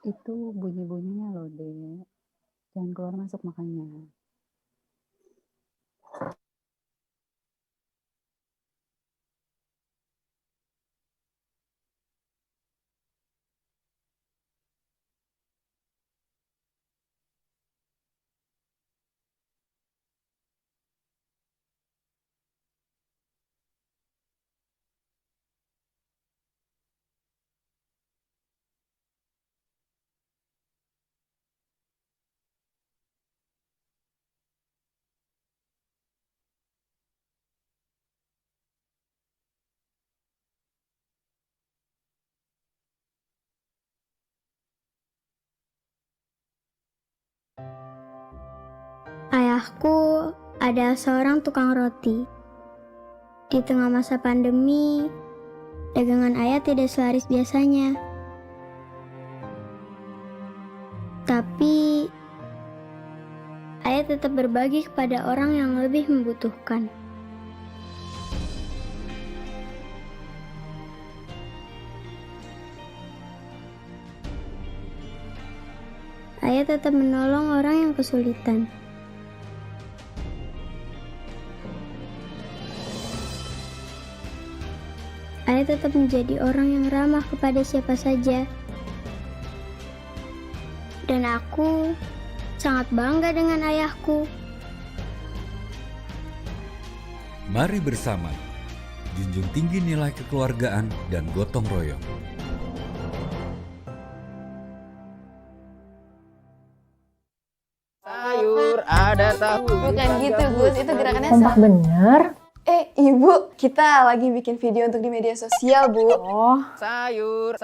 Itu bunyi-bunyinya loh, Dek. Jangan keluar masuk makanya. Ayahku adalah seorang tukang roti. Di tengah masa pandemi, dagangan ayah tidak selaris biasanya. Tapi, ayah tetap berbagi kepada orang yang lebih membutuhkan. Ayah tetap menolong orang yang kesulitan. Ayah tetap menjadi orang yang ramah kepada siapa saja. Dan aku sangat bangga dengan ayahku. Mari bersama, junjung tinggi nilai kekeluargaan dan gotong royong. Sayur ada tahu. Bukan gitu Gus, itu gerakannya Kompak bener. Ibu, kita lagi bikin video untuk di media sosial, Bu. Oh, Sayur.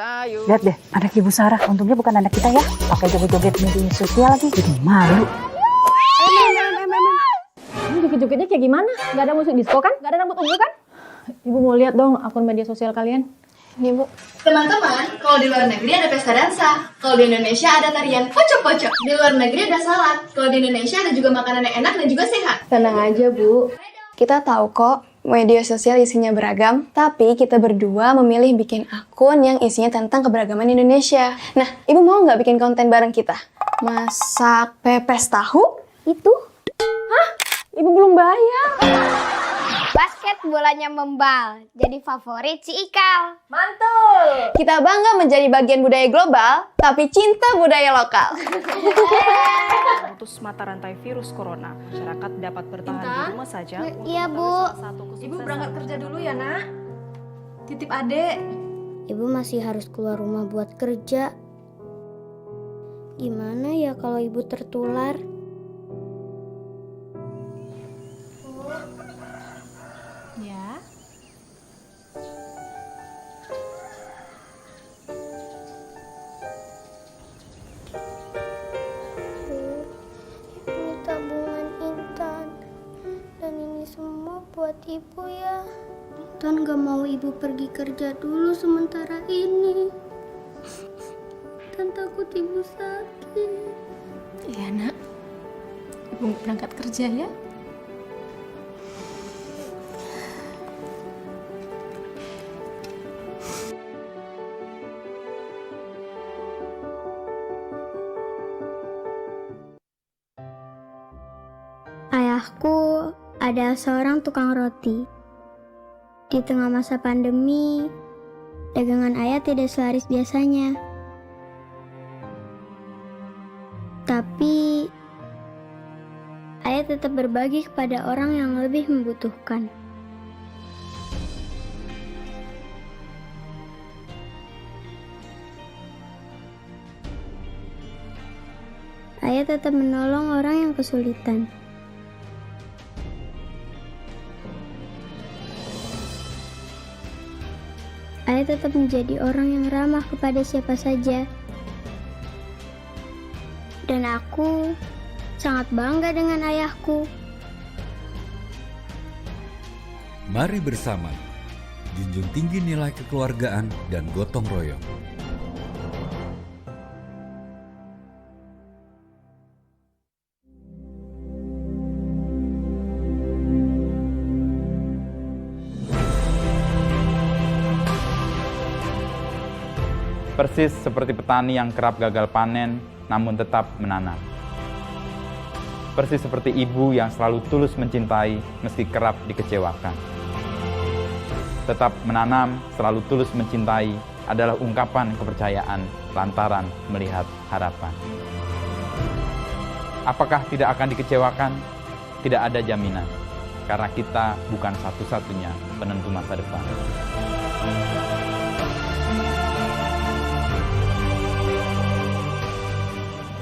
Lihat deh, anak Ibu Sarah. Untungnya bukan anak kita ya. Pakai joget-joget media sosial lagi. Jadi malu. ini joget-jogetnya kayak gimana? Gak ada musik disco kan? Gak ada rambut ungu kan? Ibu mau lihat dong akun media sosial kalian. Ini, Bu. Teman-teman, kalau di luar negeri ada pesta dansa. Kalau di Indonesia ada tarian pocok-pocok. Di luar negeri ada salad. Kalau di Indonesia ada juga makanan yang enak dan juga sehat. Tenang aja, Bu. Kita tahu kok media sosial isinya beragam, tapi kita berdua memilih bikin akun yang isinya tentang keberagaman Indonesia. Nah, Ibu mau nggak bikin konten bareng kita? Masak pepes tahu? Itu? Hah? Ibu belum bayar. Basket bolanya membal, jadi favorit si Ikal. Mantul! Kita bangga menjadi bagian budaya global, tapi cinta budaya lokal. Memutus mata rantai virus corona, masyarakat dapat bertahan di rumah saja. Iya, Bu. Ibu berangkat kerja dulu ya, Nak. Titip adek. Ibu masih harus keluar rumah buat kerja. Gimana ya kalau ibu tertular? Ya. Ini tabungan Intan. Dan ini semua buat ibu ya. Intan gak mau ibu pergi kerja dulu sementara ini. Dan takut ibu sakit. Iya, Nak. Ibu berangkat kerja ya. Ayahku adalah seorang tukang roti. Di tengah masa pandemi, dagangan ayah tidak selaris biasanya. Tapi, ayah tetap berbagi kepada orang yang lebih membutuhkan. Ayah tetap menolong orang yang kesulitan. Ayah tetap menjadi orang yang ramah kepada siapa saja. Dan aku sangat bangga dengan ayahku. Mari bersama, junjung tinggi nilai kekeluargaan dan gotong royong. Persis seperti petani yang kerap gagal panen namun tetap menanam. Persis seperti ibu yang selalu tulus mencintai meski kerap dikecewakan. Tetap menanam, selalu tulus mencintai adalah ungkapan kepercayaan lantaran melihat harapan. Apakah tidak akan dikecewakan? Tidak ada jaminan, karena kita bukan satu-satunya penentu masa depan.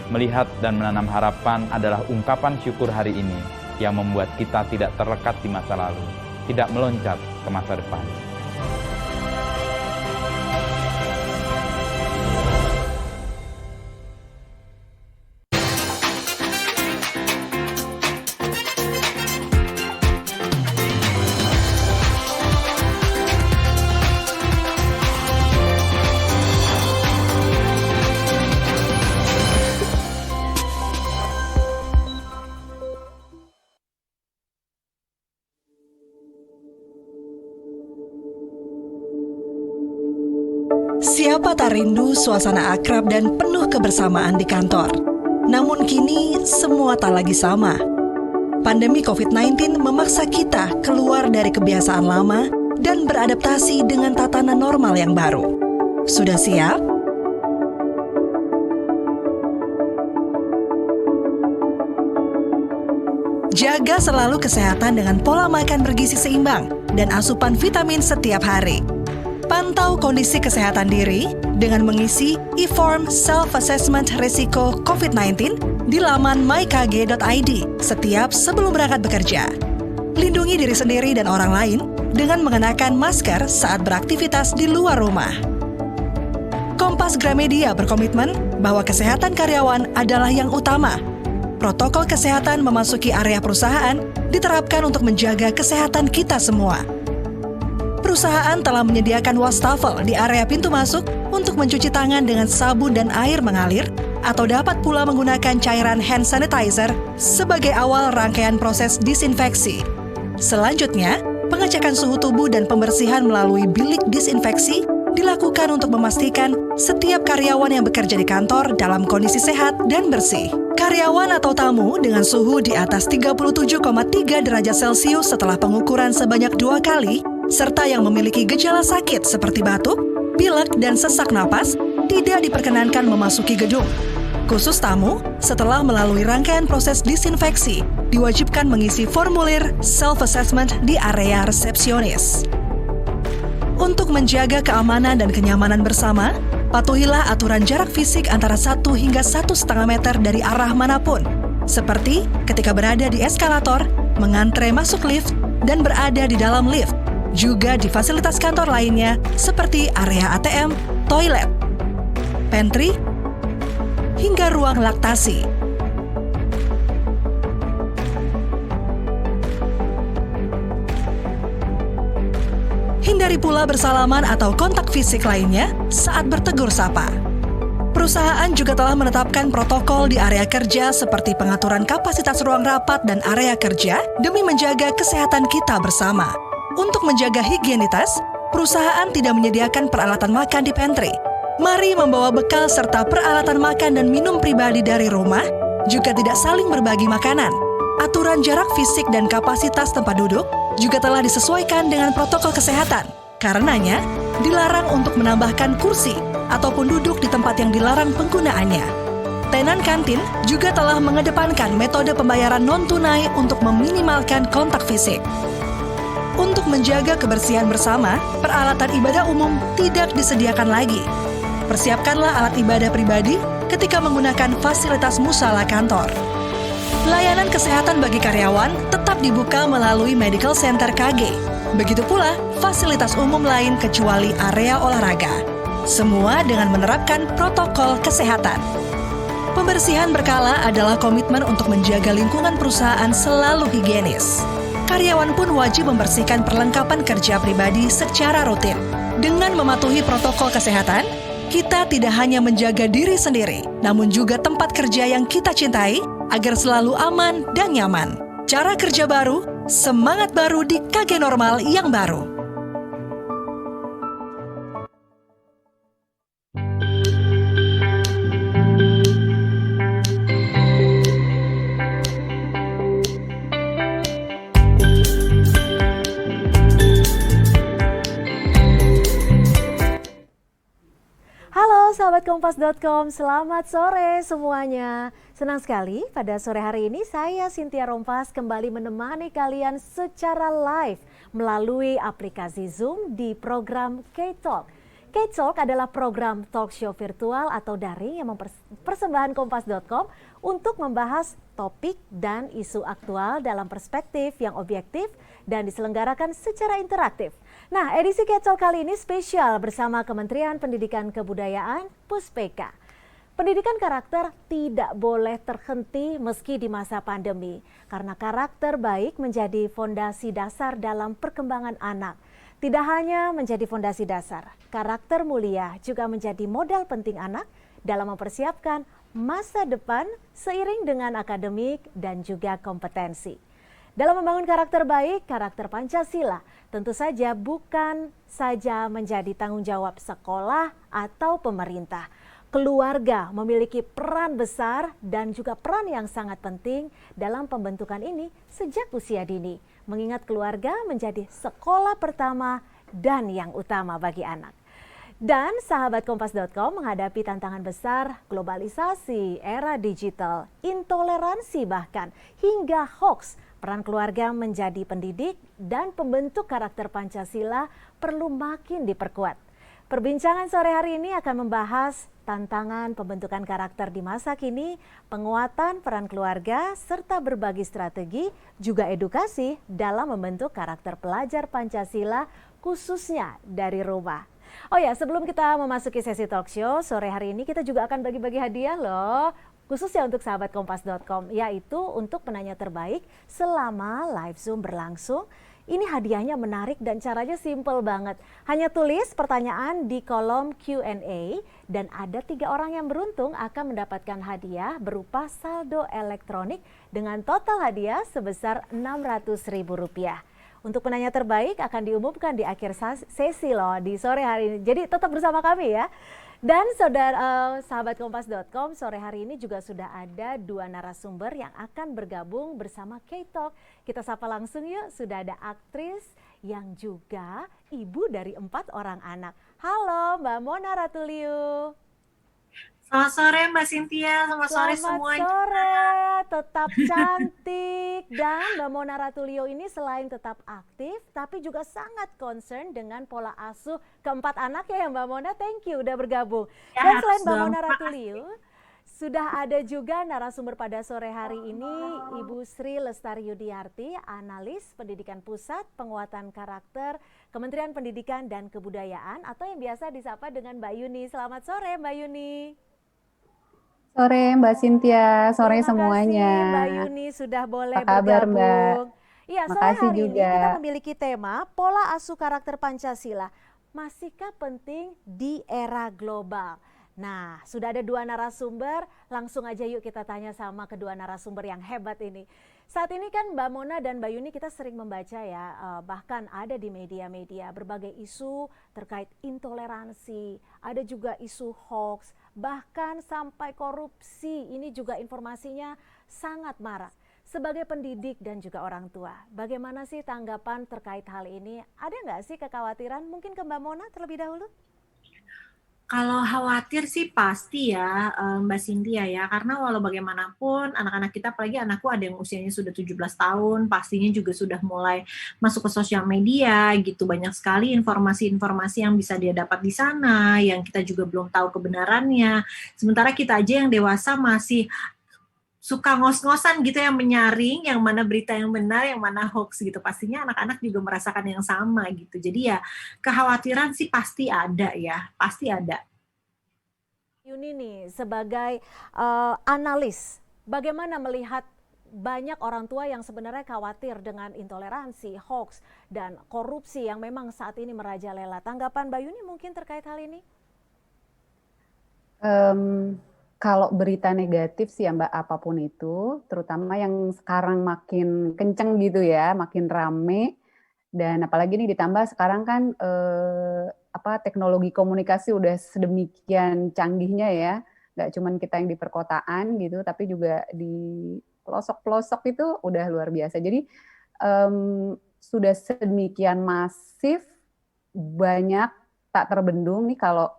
Melihat dan menanam harapan adalah ungkapan syukur hari ini yang membuat kita tidak terlekat di masa lalu, tidak meloncat ke masa depan. Siapa tak rindu suasana akrab dan penuh kebersamaan di kantor? Namun kini semua tak lagi sama. Pandemi COVID-19 memaksa kita keluar dari kebiasaan lama dan beradaptasi dengan tatanan normal yang baru. Sudah siap? Jaga selalu kesehatan dengan pola makan bergizi seimbang dan asupan vitamin setiap hari. Pantau kondisi kesehatan diri dengan mengisi e-form self-assessment risiko COVID-19 di laman mykg.id setiap sebelum berangkat bekerja. Lindungi diri sendiri dan orang lain dengan mengenakan masker saat beraktivitas di luar rumah. Kompas Gramedia berkomitmen bahwa kesehatan karyawan adalah yang utama. Protokol kesehatan memasuki area perusahaan diterapkan untuk menjaga kesehatan kita semua. Perusahaan telah menyediakan wastafel di area pintu masuk untuk mencuci tangan dengan sabun dan air mengalir, atau dapat pula menggunakan cairan hand sanitizer sebagai awal rangkaian proses disinfeksi. Selanjutnya, pengecekan suhu tubuh dan pembersihan melalui bilik disinfeksi dilakukan untuk memastikan setiap karyawan yang bekerja di kantor dalam kondisi sehat dan bersih. Karyawan atau tamu dengan suhu di atas 37,3 derajat Celcius setelah pengukuran sebanyak 2 kali, serta yang memiliki gejala sakit seperti batuk, pilek, dan sesak napas, tidak diperkenankan memasuki gedung. Khusus tamu, setelah melalui rangkaian proses disinfeksi, diwajibkan mengisi formulir self-assessment di area resepsionis. Untuk menjaga keamanan dan kenyamanan bersama, patuhilah aturan jarak fisik antara 1 hingga 1,5 meter dari arah manapun, seperti ketika berada di eskalator, mengantre masuk lift, dan berada di dalam lift. Juga di fasilitas kantor lainnya seperti area ATM, toilet, pantry, hingga ruang laktasi. Hindari pula bersalaman atau kontak fisik lainnya saat bertegur sapa. Perusahaan juga telah menetapkan protokol di area kerja seperti pengaturan kapasitas ruang rapat dan area kerja demi menjaga kesehatan kita bersama. Untuk menjaga higienitas, perusahaan tidak menyediakan peralatan makan di pantry. Mari membawa bekal serta peralatan makan dan minum pribadi dari rumah, juga tidak saling berbagi makanan. Aturan jarak fisik dan kapasitas tempat duduk juga telah disesuaikan dengan protokol kesehatan. Karenanya, dilarang untuk menambahkan kursi ataupun duduk di tempat yang dilarang penggunaannya. Tenan kantin juga telah mengedepankan metode pembayaran non-tunai untuk meminimalkan kontak fisik. Untuk menjaga kebersihan bersama, peralatan ibadah umum tidak disediakan lagi. Persiapkanlah alat ibadah pribadi ketika menggunakan fasilitas musala kantor. Layanan kesehatan bagi karyawan tetap dibuka melalui Medical Center KG. Begitu pula fasilitas umum lain kecuali area olahraga. Semua dengan menerapkan protokol kesehatan. Pembersihan berkala adalah komitmen untuk menjaga lingkungan perusahaan selalu higienis. Karyawan pun wajib membersihkan perlengkapan kerja pribadi secara rutin. Dengan mematuhi protokol kesehatan, kita tidak hanya menjaga diri sendiri, namun juga tempat kerja yang kita cintai agar selalu aman dan nyaman. Cara kerja baru, semangat baru di KG Normal yang baru. Kompas.com, selamat sore semuanya. Senang sekali pada sore hari ini saya Cynthia Rompas kembali menemani kalian secara live melalui aplikasi Zoom di program K-Talk. K-Talk adalah program talk show virtual atau daring yang mempersembahkan Kompas.com untuk membahas topik dan isu aktual dalam perspektif yang objektif dan diselenggarakan secara interaktif. Nah, edisi K-Talk kali ini spesial bersama Kementerian Pendidikan Kebudayaan Puspeka. Pendidikan karakter tidak boleh terhenti meski di masa pandemi, karena karakter baik menjadi fondasi dasar dalam perkembangan anak. Tidak hanya menjadi fondasi dasar, karakter mulia juga menjadi modal penting anak dalam mempersiapkan masa depan seiring dengan akademik dan juga kompetensi. Dalam membangun karakter baik, karakter Pancasila tentu saja bukan saja menjadi tanggung jawab sekolah atau pemerintah. Keluarga memiliki peran besar dan juga peran yang sangat penting dalam pembentukan ini sejak usia dini. Mengingat keluarga menjadi sekolah pertama dan yang utama bagi anak. Dan sahabat Kompas.com menghadapi tantangan besar globalisasi, era digital, intoleransi bahkan hingga hoax. Peran keluarga menjadi pendidik dan pembentuk karakter Pancasila perlu makin diperkuat. Perbincangan sore hari ini akan membahas tantangan pembentukan karakter di masa kini, penguatan peran keluarga, serta berbagi strategi, juga edukasi dalam membentuk karakter pelajar Pancasila khususnya dari rumah. Oh ya, sebelum kita memasuki sesi talk show, sore hari ini kita juga akan bagi-bagi hadiah loh. Khususnya untuk sahabat Kompas.com, yaitu untuk penanya terbaik selama live Zoom berlangsung. Ini hadiahnya menarik dan caranya simple banget. Hanya tulis pertanyaan di kolom Q&A dan ada 3 orang yang beruntung akan mendapatkan hadiah berupa saldo elektronik dengan total hadiah sebesar Rp600.000. Untuk penanya terbaik akan diumumkan di akhir sesi loh di sore hari ini. Jadi tetap bersama kami ya. Dan sahabat Kompas.com, sore hari ini juga sudah ada 2 narasumber yang akan bergabung bersama K-Talk. Kita sapa langsung yuk, sudah ada aktris yang juga ibu dari 4 orang anak. Halo Mbak Mona Ratuliu. Selamat sore Mbak Cynthia, selamat sore semuanya. Selamat sore, tetap cantik. Dan Mbak Mona Ratuliu ini selain tetap aktif, tapi juga sangat concern dengan pola asuh keempat anak ya Mbak Mona. Thank you udah bergabung. Ya, Dan selain Mbak Mona Ratuliu, sudah ada juga narasumber pada sore hari ini, Ibu Sri Lestari Yudiarti, analis pendidikan pusat, penguatan karakter, Kementerian Pendidikan dan Kebudayaan, atau yang biasa disapa dengan Mbak Yuni. Selamat sore Mbak Yuni. Sore Mbak Cynthia, sore Terima semuanya. kasih Mbak Yuni sudah boleh Apa kabar, bergabung. Mbak? Iya, sore Makasih hari juga. ini kita memiliki tema pola asuh karakter Pancasila. Masihkah penting di era global? Nah, sudah ada 2 narasumber, langsung aja yuk kita tanya sama kedua narasumber yang hebat ini. Saat ini kan Mbak Mona dan Mbak Yuni kita sering membaca ya, bahkan ada di media-media berbagai isu terkait intoleransi, ada juga isu hoax, bahkan sampai korupsi. Ini juga informasinya sangat marak. Sebagai pendidik dan juga orang tua, bagaimana sih tanggapan terkait hal ini? Ada nggak sih kekhawatiran? Mungkin ke Mbak Mona terlebih dahulu? Kalau khawatir sih pasti ya Mbak Cynthia ya, karena walau bagaimanapun anak-anak kita, apalagi anakku ada yang usianya sudah 17 tahun, pastinya juga sudah mulai masuk ke sosial media gitu, banyak sekali informasi-informasi yang bisa dia dapat di sana, yang kita juga belum tahu kebenarannya, sementara kita aja yang dewasa masih suka ngos-ngosan gitu yang menyaring yang mana berita yang benar, yang mana hoax gitu. Pastinya anak-anak juga merasakan yang sama gitu. Jadi ya kekhawatiran sih pasti ada ya, pasti ada. Yuni nih sebagai analis, bagaimana melihat banyak orang tua yang sebenarnya khawatir dengan intoleransi, hoax, dan korupsi yang memang saat ini merajalela. Tanggapan Mbak Yuni mungkin terkait hal ini? Kalau berita negatif sih ya Mbak, apapun itu, terutama yang sekarang makin kenceng gitu ya, makin rame, dan apalagi nih ditambah sekarang kan teknologi komunikasi udah sedemikian canggihnya ya, nggak cuman kita yang di perkotaan gitu, tapi juga di pelosok-pelosok itu udah luar biasa. Jadi sudah sedemikian masif, banyak tak terbendung nih kalau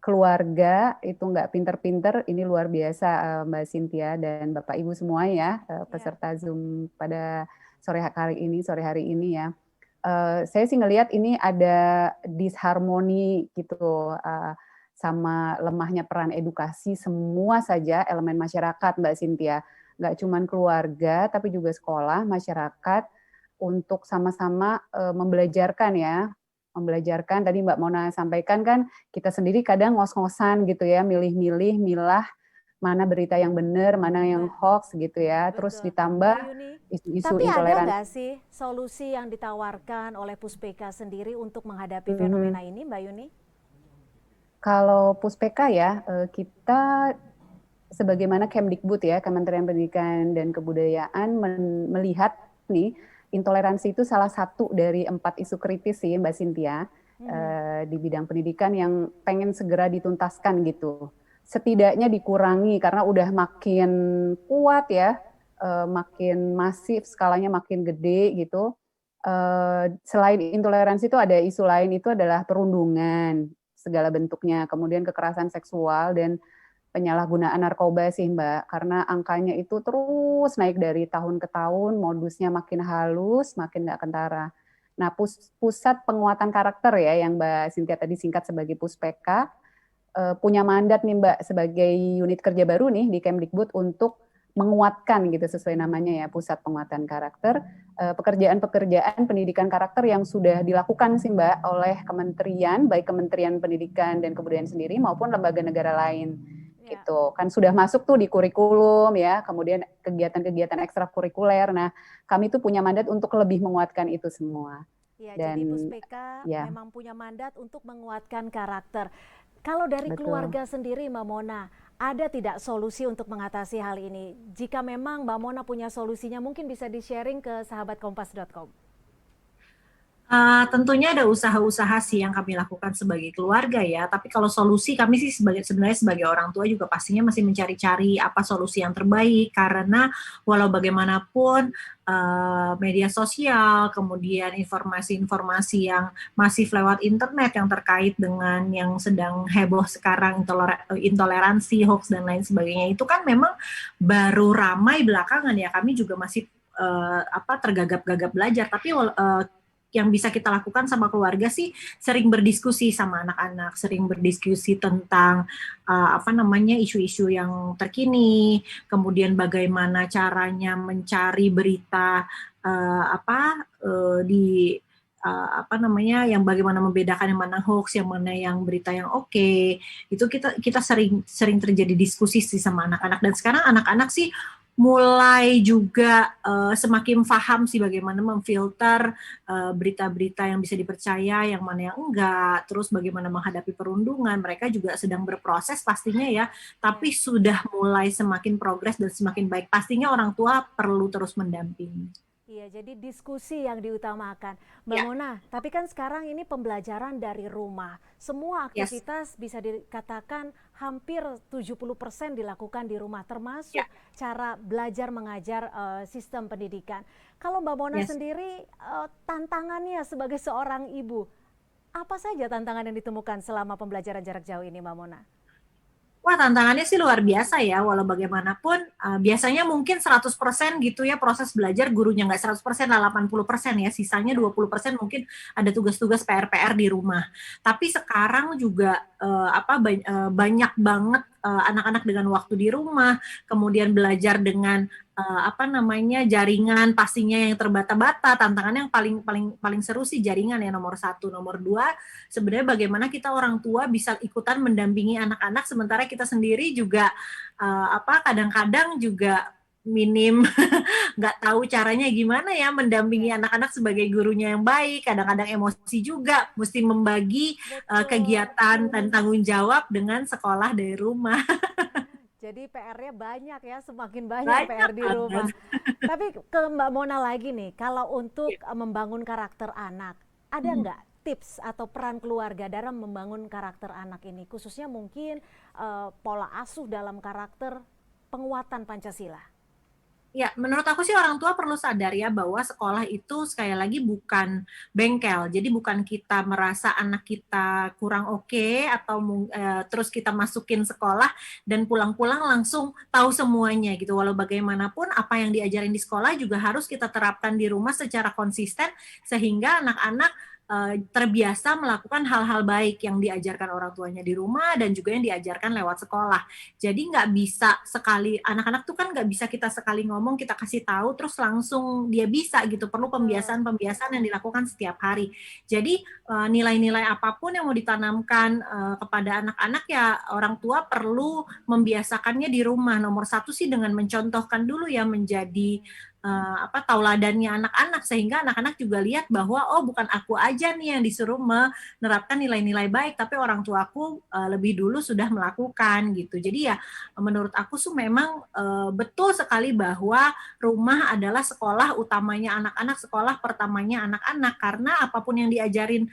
keluarga itu nggak pinter-pinter, ini luar biasa Mbak Cynthia dan Bapak Ibu semua ya, peserta Zoom pada sore hari ini ya. Saya sih ngelihat ini ada disharmoni gitu, sama lemahnya peran edukasi semua saja elemen masyarakat Mbak Cynthia. Nggak cuma keluarga, tapi juga sekolah, masyarakat, untuk sama-sama membelajarkan ya. Membelajarkan, tadi Mbak Mona sampaikan kan, kita sendiri kadang ngos-ngosan gitu ya, milih-milih, milah mana berita yang benar, mana yang hoax gitu ya. Terus ditambah isu-isu Tapi ada intoleransi. nggak sih solusi yang ditawarkan oleh Puspeka sendiri untuk menghadapi fenomena ini, Mbak Yuni? Kalau Puspeka ya, kita sebagaimana Kemdikbud ya, Kementerian Pendidikan dan Kebudayaan melihat nih, intoleransi itu salah satu dari 4 isu kritis sih Mbak Cynthia, di bidang pendidikan yang pengen segera dituntaskan gitu. Setidaknya dikurangi karena udah makin kuat ya, makin masif, skalanya makin gede gitu. Selain intoleransi itu ada isu lain, itu adalah perundungan segala bentuknya, kemudian kekerasan seksual dan penyalahgunaan narkoba sih Mbak, karena angkanya itu terus naik dari tahun ke tahun, modusnya makin halus, makin nggak kentara. Nah, pusat penguatan karakter ya, yang Mbak Cynthia tadi singkat sebagai Puspeka, punya mandat nih Mbak, sebagai unit kerja baru nih di Kemdikbud untuk menguatkan gitu sesuai namanya ya, pusat penguatan karakter, pekerjaan-pekerjaan pendidikan karakter yang sudah dilakukan sih Mbak oleh kementerian, baik Kementerian Pendidikan dan Kebudayaan sendiri maupun lembaga negara lain. Gitu kan sudah masuk tuh di kurikulum ya, kemudian kegiatan-kegiatan ekstrakurikuler. Nah, kami tuh punya mandat untuk lebih menguatkan itu semua. Ya, Dan jadi Puspeka ya, memang punya mandat untuk menguatkan karakter. Kalau dari keluarga sendiri, Mbak Mona, ada tidak solusi untuk mengatasi hal ini? Jika memang Mbak Mona punya solusinya, mungkin bisa di-sharing ke sahabatkompas.com. Tentunya ada usaha-usaha sih yang kami lakukan sebagai keluarga ya, tapi kalau solusi kami sih sebenarnya sebagai orang tua juga pastinya masih mencari-cari apa solusi yang terbaik, karena walau bagaimanapun media sosial, kemudian informasi-informasi yang masif lewat internet yang terkait dengan yang sedang heboh sekarang, intoleransi, hoax dan lain sebagainya, itu kan memang baru ramai belakangan ya. Kami juga masih tergagap-gagap belajar, tapi yang bisa kita lakukan sama keluarga sih sering berdiskusi sama anak-anak, sering berdiskusi tentang isu-isu yang terkini, kemudian bagaimana caranya mencari berita yang bagaimana membedakan yang mana hoax, yang mana yang berita yang oke. Itu kita sering terjadi diskusi sih sama anak-anak, dan sekarang anak-anak sih mulai juga semakin paham sih bagaimana memfilter berita-berita yang bisa dipercaya, yang mana yang enggak, terus bagaimana menghadapi perundungan. Mereka juga sedang berproses pastinya ya, tapi sudah mulai semakin progres dan semakin baik. Pastinya orang tua perlu terus mendampingi. Iya, jadi diskusi yang diutamakan. Mbak Mona, tapi kan sekarang ini pembelajaran dari rumah. Semua aktivitas bisa dikatakan hampir 70% dilakukan di rumah, termasuk cara belajar mengajar sistem pendidikan. Kalau Mbak Mona sendiri, tantangannya sebagai seorang ibu, apa saja tantangan yang ditemukan selama pembelajaran jarak jauh ini, Mbak Mona? Wah, tantangannya sih luar biasa ya, walau bagaimanapun biasanya mungkin 100% gitu ya proses belajar, gurunya nggak 100% lah, 80% ya, sisanya 20% mungkin ada tugas-tugas PR-PR di rumah. Tapi sekarang juga banyak banget anak-anak dengan waktu di rumah, kemudian belajar dengan jaringan pastinya yang terbata-bata. Tantangannya yang paling seru sih jaringan ya, nomor 1. Nomor 2 sebenarnya bagaimana kita orang tua bisa ikutan mendampingi anak-anak, sementara kita sendiri juga kadang-kadang juga minim nggak tahu caranya gimana ya mendampingi anak-anak sebagai gurunya yang baik. Kadang-kadang emosi juga, mesti membagi kegiatan dan tanggung jawab dengan sekolah dari rumah. Jadi PR-nya banyak ya, semakin banyak PR di rumah. Tapi ke Mbak Mona lagi nih, kalau untuk membangun karakter anak, ada nggak tips atau peran keluarga dalam membangun karakter anak ini? Khususnya mungkin pola asuh dalam karakter penguatan Pancasila. Ya, menurut aku sih orang tua perlu sadar ya bahwa sekolah itu sekali lagi bukan bengkel. Jadi bukan kita merasa anak kita kurang oke atau terus kita masukin sekolah dan pulang-pulang langsung tahu semuanya gitu. Walau bagaimanapun apa yang diajarin di sekolah juga harus kita terapkan di rumah secara konsisten sehingga anak-anak terbiasa melakukan hal-hal baik yang diajarkan orang tuanya di rumah dan juga yang diajarkan lewat sekolah. Jadi nggak bisa sekali, anak-anak tuh kan nggak bisa kita sekali ngomong, kita kasih tahu, terus langsung dia bisa gitu. Perlu pembiasaan-pembiasaan yang dilakukan setiap hari. Jadi nilai-nilai apapun yang mau ditanamkan kepada anak-anak ya orang tua perlu membiasakannya di rumah. Nomor satu sih dengan mencontohkan dulu ya menjadi tauladannya anak-anak sehingga anak-anak juga lihat bahwa oh bukan aku aja nih yang disuruh menerapkan nilai-nilai baik tapi orang tuaku lebih dulu sudah melakukan gitu. Jadi ya menurut aku tuh memang betul sekali bahwa rumah adalah sekolah utamanya anak-anak, sekolah pertamanya anak-anak karena apapun yang diajarin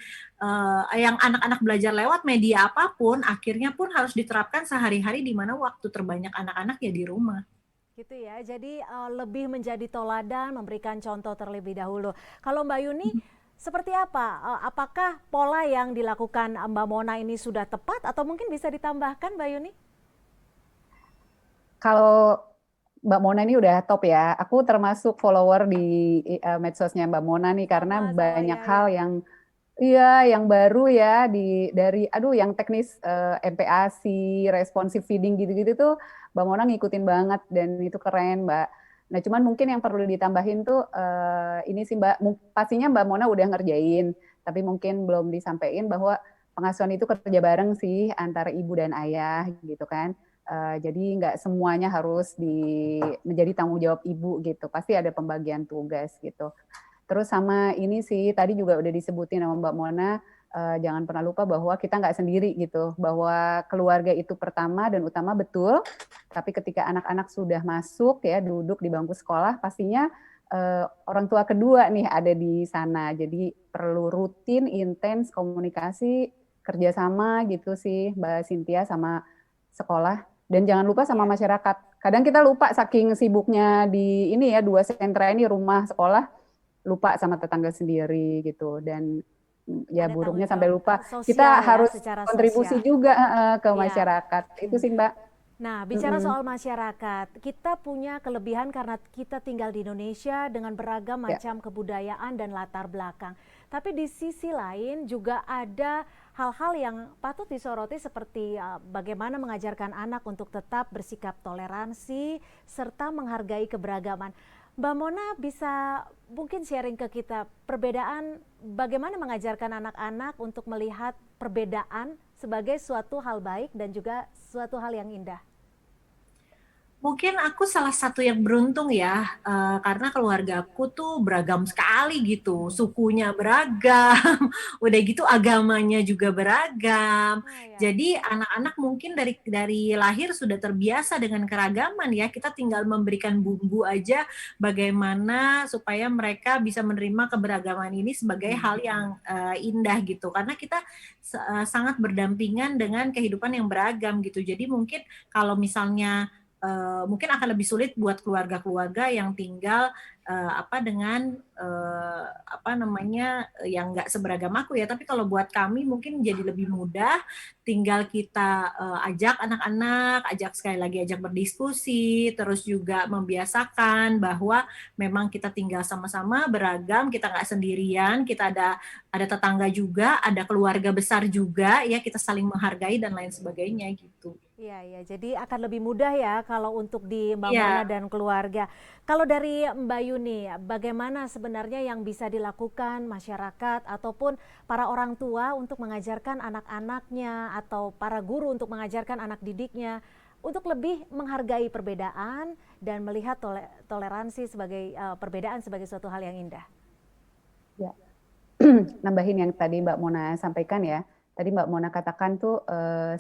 yang anak-anak belajar lewat media apapun akhirnya pun harus diterapkan sehari-hari di mana waktu terbanyak anak-anak ya di rumah. Gitu ya, jadi lebih menjadi toladan, memberikan contoh terlebih dahulu. Kalau Mbak Yuni, seperti apa? Apakah pola yang dilakukan Mbak Mona ini sudah tepat atau mungkin bisa ditambahkan Mbak Yuni? Kalau Mbak Mona ini udah top ya, aku termasuk follower di medsosnya Mbak Mona nih karena banyak hal yang yang baru ya dari yang teknis MPASI, responsive feeding gitu-gitu tuh Mbak Mona ngikutin banget dan itu keren Mbak. Nah cuman mungkin yang perlu ditambahin tuh ini sih Mbak, pastinya Mbak Mona udah ngerjain, tapi mungkin belum disampaikan bahwa pengasuhan itu kerja bareng sih antara ibu dan ayah gitu kan. Jadi nggak semuanya harus menjadi tanggung jawab ibu gitu, pasti ada pembagian tugas gitu. Terus sama ini sih, tadi juga udah disebutin sama Mbak Mona, jangan pernah lupa bahwa kita nggak sendiri gitu, bahwa keluarga itu pertama dan utama betul, tapi ketika anak-anak sudah masuk ya duduk di bangku sekolah, pastinya orang tua kedua nih ada di sana, jadi perlu rutin, intens, komunikasi, kerjasama gitu sih Mbak Cynthia sama sekolah, dan jangan lupa sama masyarakat. Kadang kita lupa saking sibuknya di ini ya, dua sentra ini, rumah, sekolah, lupa sama tetangga sendiri gitu, dan ya buruknya sampai lupa kita harus kontribusi juga ke masyarakat. Itu sih Mbak. Nah, bicara soal masyarakat, kita punya kelebihan karena kita tinggal di Indonesia dengan beragam macam kebudayaan dan latar belakang. Tapi di sisi lain juga ada hal-hal yang patut disoroti seperti bagaimana mengajarkan anak untuk tetap bersikap toleransi serta menghargai keberagaman. Mbak Mona bisa mungkin sharing ke kita perbedaan bagaimana mengajarkan anak-anak untuk melihat perbedaan sebagai suatu hal baik dan juga suatu hal yang indah. Mungkin aku salah satu yang beruntung ya, karena keluargaku tuh beragam sekali gitu, sukunya beragam, udah gitu agamanya juga beragam. Jadi anak-anak mungkin dari lahir sudah terbiasa dengan keragaman ya, kita tinggal memberikan bumbu aja bagaimana supaya mereka bisa menerima keberagaman ini sebagai hal yang indah gitu, karena kita sangat berdampingan dengan kehidupan yang beragam gitu. Jadi mungkin kalau misalnya mungkin akan lebih sulit buat keluarga-keluarga yang tinggal dengan yang nggak seberagam aku ya, tapi kalau buat kami mungkin jadi lebih mudah, tinggal kita ajak anak-anak, ajak berdiskusi, terus juga membiasakan bahwa memang kita tinggal sama-sama beragam, kita nggak sendirian, kita ada tetangga juga, ada keluarga besar juga ya, kita saling menghargai dan lain sebagainya gitu. Iya, jadi akan lebih mudah ya kalau untuk di Mbak Mona dan keluarga. Kalau dari Mbak Yuni, bagaimana sebenarnya yang bisa dilakukan masyarakat ataupun para orang tua untuk mengajarkan anak-anaknya atau para guru untuk mengajarkan anak didiknya untuk lebih menghargai perbedaan dan melihat toleransi sebagai perbedaan sebagai suatu hal yang indah? Ya, nambahin yang tadi Mbak Mona sampaikan ya. Tadi Mbak Mona katakan tuh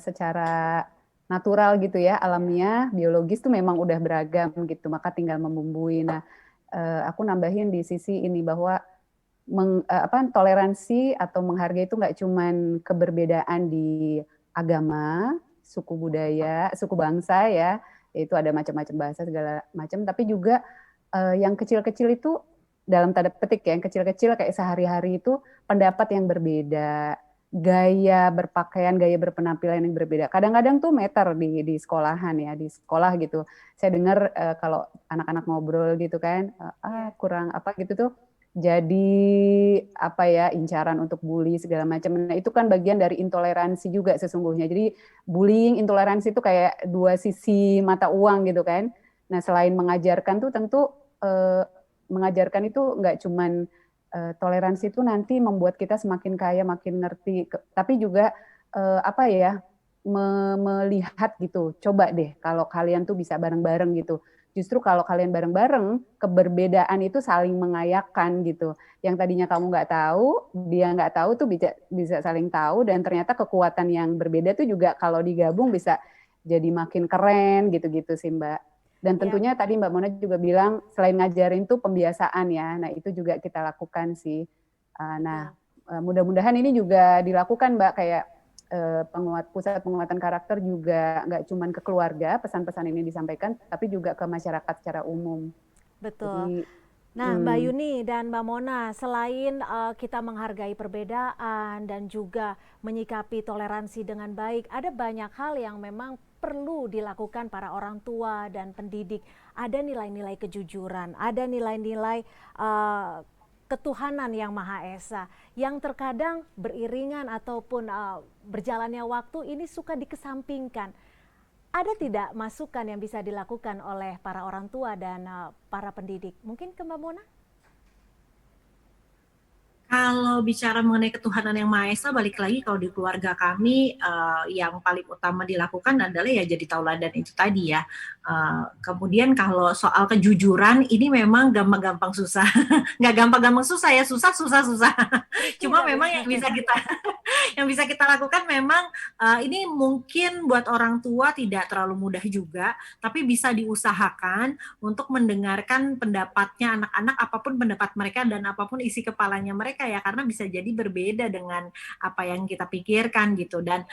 secara natural gitu ya, alamiah, biologis tuh memang udah beragam gitu, maka tinggal membumbui. Nah, aku nambahin di sisi ini bahwa toleransi atau menghargai itu nggak cuman keberbedaan di agama, suku budaya, suku bangsa ya, itu ada macam-macam bahasa segala macam, tapi juga yang kecil-kecil itu dalam tanda petik ya, yang kecil-kecil kayak sehari-hari itu pendapat yang berbeda, gaya berpakaian, gaya berpenampilan yang berbeda. Kadang-kadang tuh meter di sekolahan ya, di sekolah gitu. Saya dengar kalau anak-anak ngobrol gitu kan, kurang apa gitu tuh, jadi apa ya, incaran untuk bully segala macam. Nah itu kan bagian dari intoleransi juga sesungguhnya. Jadi bullying, intoleransi itu kayak dua sisi mata uang gitu kan. Nah selain mengajarkan tuh tentu mengajarkan itu nggak cuman toleransi itu nanti membuat kita semakin kaya, makin ngerti, tapi juga apa ya, melihat gitu. Coba deh kalau kalian tuh bisa bareng-bareng gitu. Justru kalau kalian bareng-bareng, keberbedaan itu saling mengayakan gitu. Yang tadinya kamu nggak tahu, dia nggak tahu tuh bisa saling tahu, dan ternyata kekuatan yang berbeda tuh juga kalau digabung bisa jadi makin keren gitu-gitu sih Mbak. Dan tentunya tadi Mbak Mona juga bilang selain ngajarin tuh pembiasaan ya. Nah itu juga kita lakukan sih. Nah mudah-mudahan ini juga dilakukan Mbak, kayak pusat penguatan karakter juga nggak cuma ke keluarga pesan-pesan ini disampaikan, tapi juga ke masyarakat secara umum. Betul. Jadi, nah, Mbak Yuni dan Mbak Mona, selain kita menghargai perbedaan dan juga menyikapi toleransi dengan baik, ada banyak hal yang memang perlu dilakukan para orang tua dan pendidik. Ada nilai-nilai kejujuran, ada nilai-nilai ketuhanan yang Maha Esa, yang terkadang beriringan ataupun berjalannya waktu ini suka dikesampingkan. Ada tidak masukan yang bisa dilakukan oleh para orang tua dan para pendidik? Mungkin ke Mbak Mona? Kalau bicara mengenai ketuhanan yang Maha Esa, balik lagi kalau di keluarga kami yang paling utama dilakukan adalah ya jadi tauladan itu tadi ya. Kemudian kalau soal kejujuran ini memang gampang-gampang susah, nggak gampang-gampang susah ya, susah. Cuma memang yang bisa kita lakukan memang ini mungkin buat orang tua tidak terlalu mudah juga, tapi bisa diusahakan untuk mendengarkan pendapatnya anak-anak, apapun pendapat mereka dan apapun isi kepalanya mereka ya, karena bisa jadi berbeda dengan apa yang kita pikirkan gitu. Dan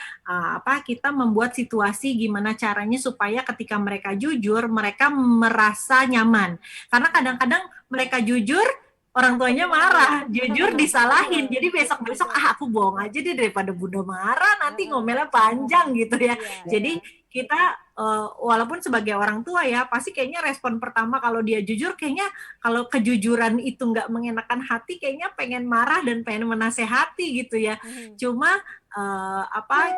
kita membuat situasi gimana caranya supaya ketika mereka jujur mereka merasa nyaman, karena kadang-kadang mereka jujur orang tuanya marah, jujur disalahin, jadi besok-besok aku bohong aja deh daripada bunda marah nanti ngomelnya panjang gitu ya. Jadi kita walaupun sebagai orang tua ya, pasti kayaknya respon pertama kalau dia jujur, kayaknya kalau kejujuran itu nggak mengenakan hati, kayaknya pengen marah dan pengen menasehati gitu ya. Cuma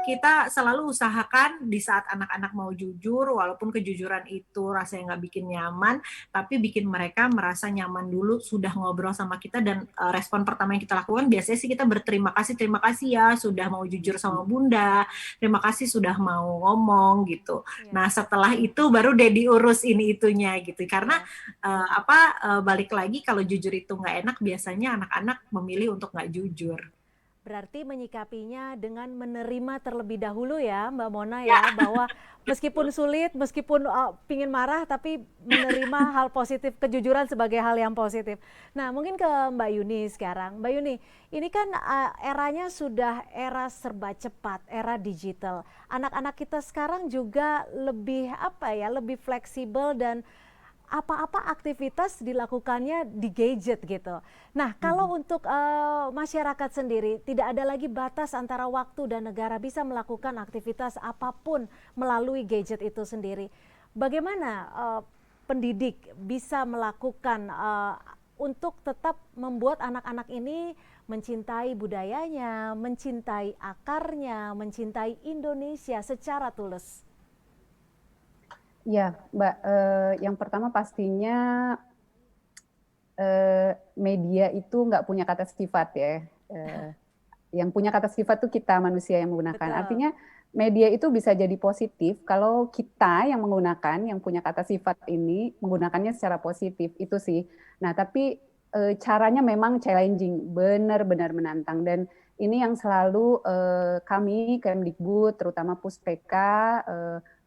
kita selalu usahakan di saat anak-anak mau jujur, walaupun kejujuran itu rasanya nggak bikin nyaman, tapi bikin mereka merasa nyaman dulu sudah ngobrol sama kita. Dan respon pertama yang kita lakukan biasanya sih kita berterima kasih ya sudah mau jujur sama bunda, terima kasih sudah mau ngomong gitu. Nah setelah itu baru deh diurus ini itunya gitu, karena balik lagi kalau jujur itu nggak enak, biasanya anak-anak memilih untuk nggak jujur. Berarti menyikapinya dengan menerima terlebih dahulu ya Mbak Mona ya, bahwa meskipun sulit, meskipun pingin marah, tapi menerima hal positif, kejujuran sebagai hal yang positif. Nah mungkin ke Mbak Yuni sekarang. Mbak Yuni, ini kan eranya sudah era serba cepat, era digital. Anak-anak kita sekarang juga lebih lebih fleksibel dan apa-apa aktivitas dilakukannya di gadget gitu. Nah, kalau untuk masyarakat sendiri tidak ada lagi batas antara waktu dan negara, bisa melakukan aktivitas apapun melalui gadget itu sendiri. Bagaimana pendidik bisa melakukan untuk tetap membuat anak-anak ini mencintai budayanya, mencintai akarnya, mencintai Indonesia secara tulus? Ya, Mbak, yang pertama pastinya media itu nggak punya kata sifat ya. Yang punya kata sifat tuh kita manusia yang menggunakan. Betul. Artinya media itu bisa jadi positif kalau kita yang menggunakan, yang punya kata sifat ini menggunakannya secara positif, itu sih. Nah, tapi caranya memang challenging, benar-benar menantang. Dan ini yang selalu kami Kemdikbud, terutama Puspeka,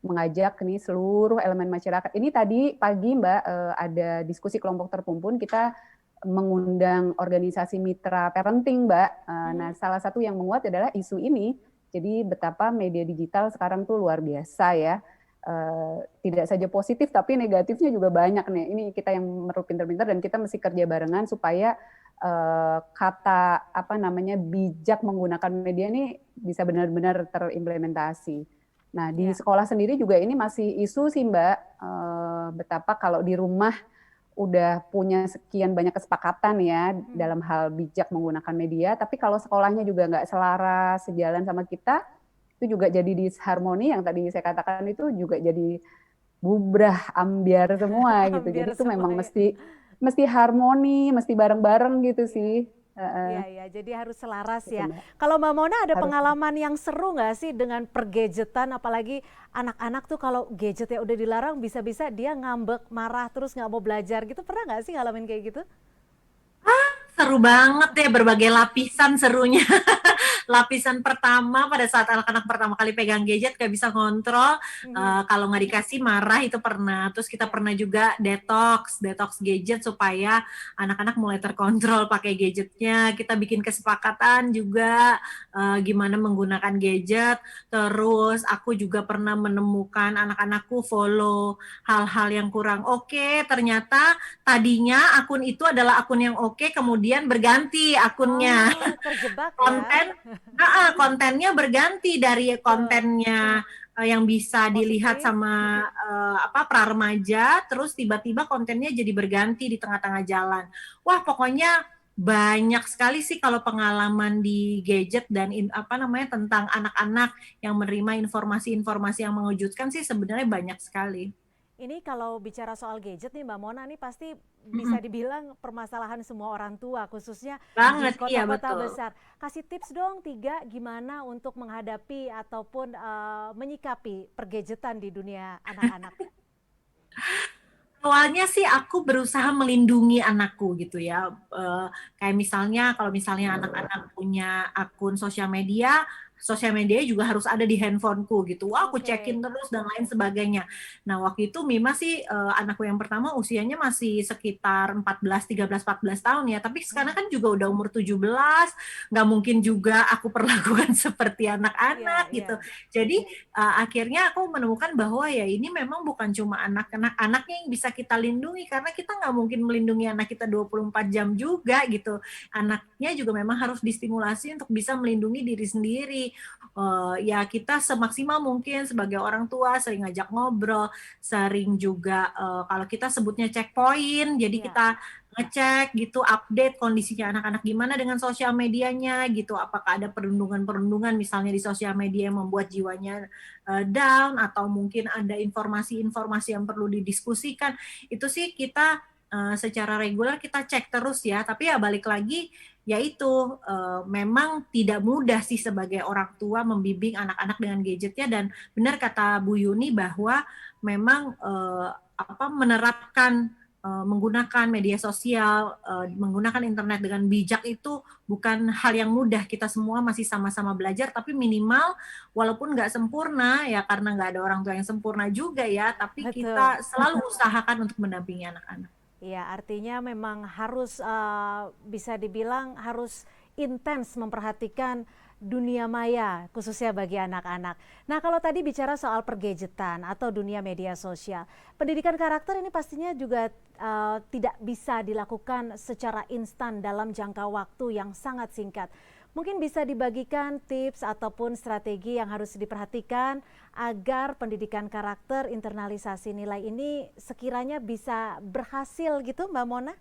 mengajak nih seluruh elemen masyarakat. Ini tadi pagi Mbak ada diskusi kelompok terpumpun, kita mengundang organisasi mitra parenting Mbak. Nah salah satu yang menguat adalah isu ini. Jadi betapa media digital sekarang tuh luar biasa ya. tidak saja positif tapi negatifnya juga banyak nih. Ini kita yang perlu pinter-pinter dan kita mesti kerja barengan supaya kata bijak menggunakan media ini bisa benar-benar terimplementasi. Nah di sekolah sendiri juga ini masih isu sih Mbak, betapa kalau di rumah udah punya sekian banyak kesepakatan ya dalam hal bijak menggunakan media, tapi kalau sekolahnya juga nggak selaras, sejalan sama kita, itu juga jadi disharmoni yang tadi saya katakan itu juga jadi bubrah, ambiar semua gitu. Jadi itu memang mesti harmoni, mesti bareng-bareng gitu sih. Iya, jadi harus selaras ya. Kalau Mbak Mona ada pengalaman yang seru nggak sih dengan pergadgetan, apalagi anak-anak tuh kalau gadgetnya udah dilarang bisa-bisa dia ngambek, marah, terus nggak mau belajar gitu. Pernah nggak sih ngalamin kayak gitu? Seru banget ya, berbagai lapisan serunya. Lapisan pertama pada saat anak-anak pertama kali pegang gadget gak bisa kontrol, kalau nggak dikasih marah itu pernah. Terus kita pernah juga detox gadget supaya anak-anak mulai terkontrol pakai gadgetnya. Kita bikin kesepakatan juga gimana menggunakan gadget. Terus aku juga pernah menemukan anak-anakku follow hal-hal yang kurang oke. Ternyata tadinya akun itu adalah akun yang oke, kemudian berganti akunnya. Terjebak Kontennya berganti dari kontennya yang bisa dilihat sama pra remaja, terus tiba-tiba kontennya jadi berganti di tengah-tengah jalan. Wah, pokoknya banyak sekali sih kalau pengalaman di gadget dan tentang anak-anak yang menerima informasi-informasi yang mengejutkan sih sebenarnya banyak sekali. Ini kalau bicara soal gadget nih Mbak Mona, nih pasti bisa dibilang permasalahan semua orang tua, khususnya di kota-kota besar. Kasih tips dong 3 gimana untuk menghadapi ataupun menyikapi pergadgetan di dunia anak-anak. Awalnya sih aku berusaha melindungi anakku gitu ya. Kayak misalnya kalau misalnya anak-anak punya akun sosial media juga harus ada di handphoneku gitu. Wah, aku cekin terus dan lain sebagainya. Nah, waktu itu Mima sih anakku yang pertama usianya masih sekitar 14 tahun ya. Tapi sekarang kan juga udah umur 17, nggak mungkin juga aku perlakukan seperti anak-anak gitu. Jadi akhirnya aku menemukan bahwa ya ini memang bukan cuma anaknya yang bisa kita lindungi, karena kita nggak mungkin melindungi anak kita 24 jam juga gitu. Anaknya juga memang harus distimulasi untuk bisa melindungi diri sendiri. Ya kita semaksimal mungkin sebagai orang tua sering ngajak ngobrol, sering juga kalau kita sebutnya checkpoint, jadi kita ngecek gitu, update kondisinya anak-anak gimana dengan sosial medianya gitu, apakah ada perundungan misalnya di sosial media yang membuat jiwanya down, atau mungkin ada informasi-informasi yang perlu didiskusikan. Itu sih kita secara reguler kita cek terus ya, tapi ya balik lagi yaitu memang tidak mudah sih sebagai orang tua membimbing anak-anak dengan gadgetnya, dan benar kata Bu Yuni bahwa memang menerapkan menggunakan media sosial, menggunakan internet dengan bijak itu bukan hal yang mudah. Kita semua masih sama-sama belajar, tapi minimal walaupun nggak sempurna ya, karena nggak ada orang tua yang sempurna juga ya, tapi kita selalu usahakan untuk mendampingi anak-anak. Ya, artinya memang harus bisa dibilang harus intens memperhatikan dunia maya, khususnya bagi anak-anak. Nah, kalau tadi bicara soal pergadgetan atau dunia media sosial, pendidikan karakter ini pastinya juga tidak bisa dilakukan secara instan dalam jangka waktu yang sangat singkat. Mungkin bisa dibagikan tips ataupun strategi yang harus diperhatikan agar pendidikan karakter, internalisasi nilai ini sekiranya bisa berhasil gitu, Mbak Mona?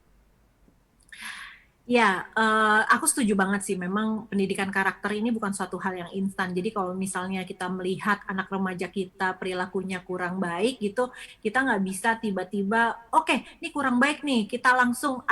Ya, aku setuju banget sih. Memang pendidikan karakter ini bukan suatu hal yang instan. Jadi kalau misalnya kita melihat anak remaja kita perilakunya kurang baik gitu, kita nggak bisa tiba-tiba, oke, ini kurang baik nih, kita langsung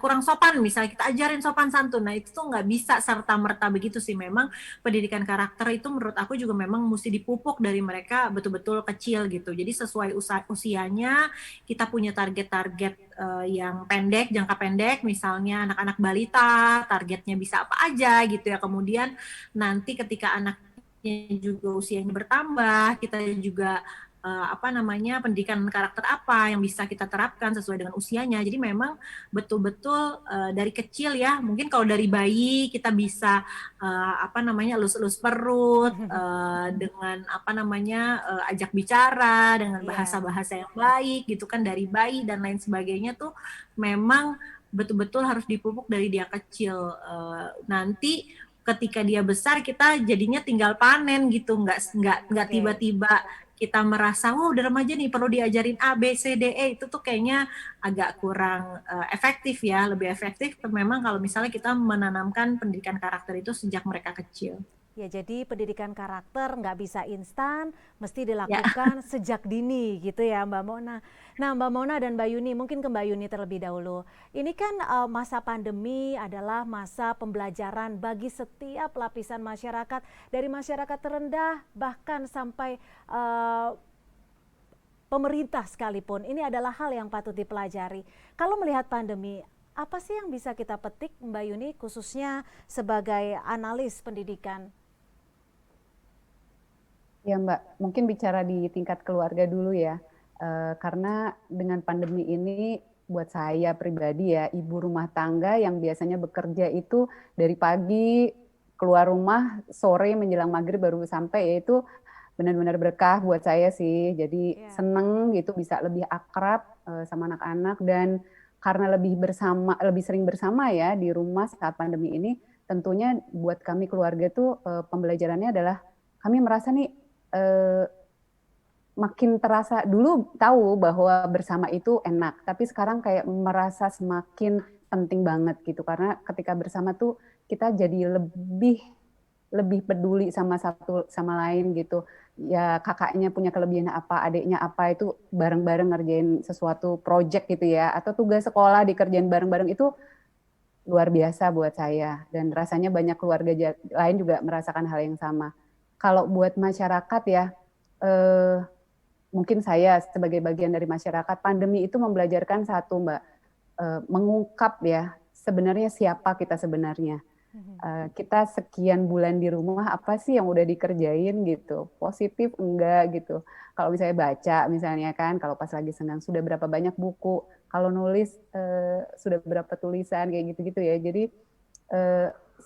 kurang sopan, misalnya kita ajarin sopan santun. Nah itu tuh nggak bisa serta-merta begitu sih. Memang pendidikan karakter itu menurut aku juga memang mesti dipupuk dari mereka betul-betul kecil gitu. Jadi sesuai usianya, kita punya target-target yang pendek, jangka pendek, misalnya anak-anak balita, targetnya bisa apa aja gitu ya. Kemudian nanti ketika anaknya juga usianya bertambah, kita juga pendidikan karakter apa yang bisa kita terapkan sesuai dengan usianya. Jadi memang betul-betul dari kecil ya, mungkin kalau dari bayi kita bisa elus-elus perut dengan ajak bicara dengan bahasa-bahasa yang baik gitu kan dari bayi dan lain sebagainya tuh memang betul-betul harus dipupuk dari dia kecil. Nanti ketika dia besar kita jadinya tinggal panen gitu, nggak tiba-tiba kita merasa udah remaja nih perlu diajarin A, B, C, D, E, itu tuh kayaknya agak kurang efektif ya. Lebih efektif memang kalau misalnya kita menanamkan pendidikan karakter itu sejak mereka kecil. Ya, jadi pendidikan karakter nggak bisa instan, mesti dilakukan sejak dini gitu ya Mbak Mona. Nah Mbak Mona dan Mbak Yuni, mungkin ke Mbak Yuni terlebih dahulu. Ini kan masa pandemi adalah masa pembelajaran bagi setiap lapisan masyarakat, dari masyarakat terendah bahkan sampai pemerintah sekalipun. Ini adalah hal yang patut dipelajari. Kalau melihat pandemi, apa sih yang bisa kita petik Mbak Yuni khususnya sebagai analis pendidikan? Ya Mbak, mungkin bicara di tingkat keluarga dulu ya, karena dengan pandemi ini buat saya pribadi ya, ibu rumah tangga yang biasanya bekerja itu dari pagi keluar rumah, sore menjelang maghrib baru sampai, yaitu benar-benar berkah buat saya sih. Jadi seneng gitu bisa lebih akrab sama anak-anak, dan karena lebih sering bersama ya di rumah saat pandemi ini, tentunya buat kami keluarga tuh pembelajarannya adalah kami merasa nih makin terasa. Dulu tahu bahwa bersama itu enak, tapi sekarang kayak merasa semakin penting banget gitu, karena ketika bersama tuh kita jadi lebih peduli sama satu sama lain gitu. Ya kakaknya punya kelebihan apa, adiknya apa, itu bareng-bareng ngerjain sesuatu project gitu ya, atau tugas sekolah dikerjain bareng-bareng, itu luar biasa buat saya, dan rasanya banyak keluarga lain juga merasakan hal yang sama. Kalau buat masyarakat ya, mungkin saya sebagai bagian dari masyarakat, pandemi itu membelajarkan satu Mbak, mengungkap ya sebenarnya siapa kita sebenarnya. Kita sekian bulan di rumah, apa sih yang udah dikerjain gitu, positif enggak gitu. Kalau misalnya baca misalnya kan, kalau pas lagi senang sudah berapa banyak buku, kalau nulis sudah berapa tulisan kayak gitu-gitu ya. Jadi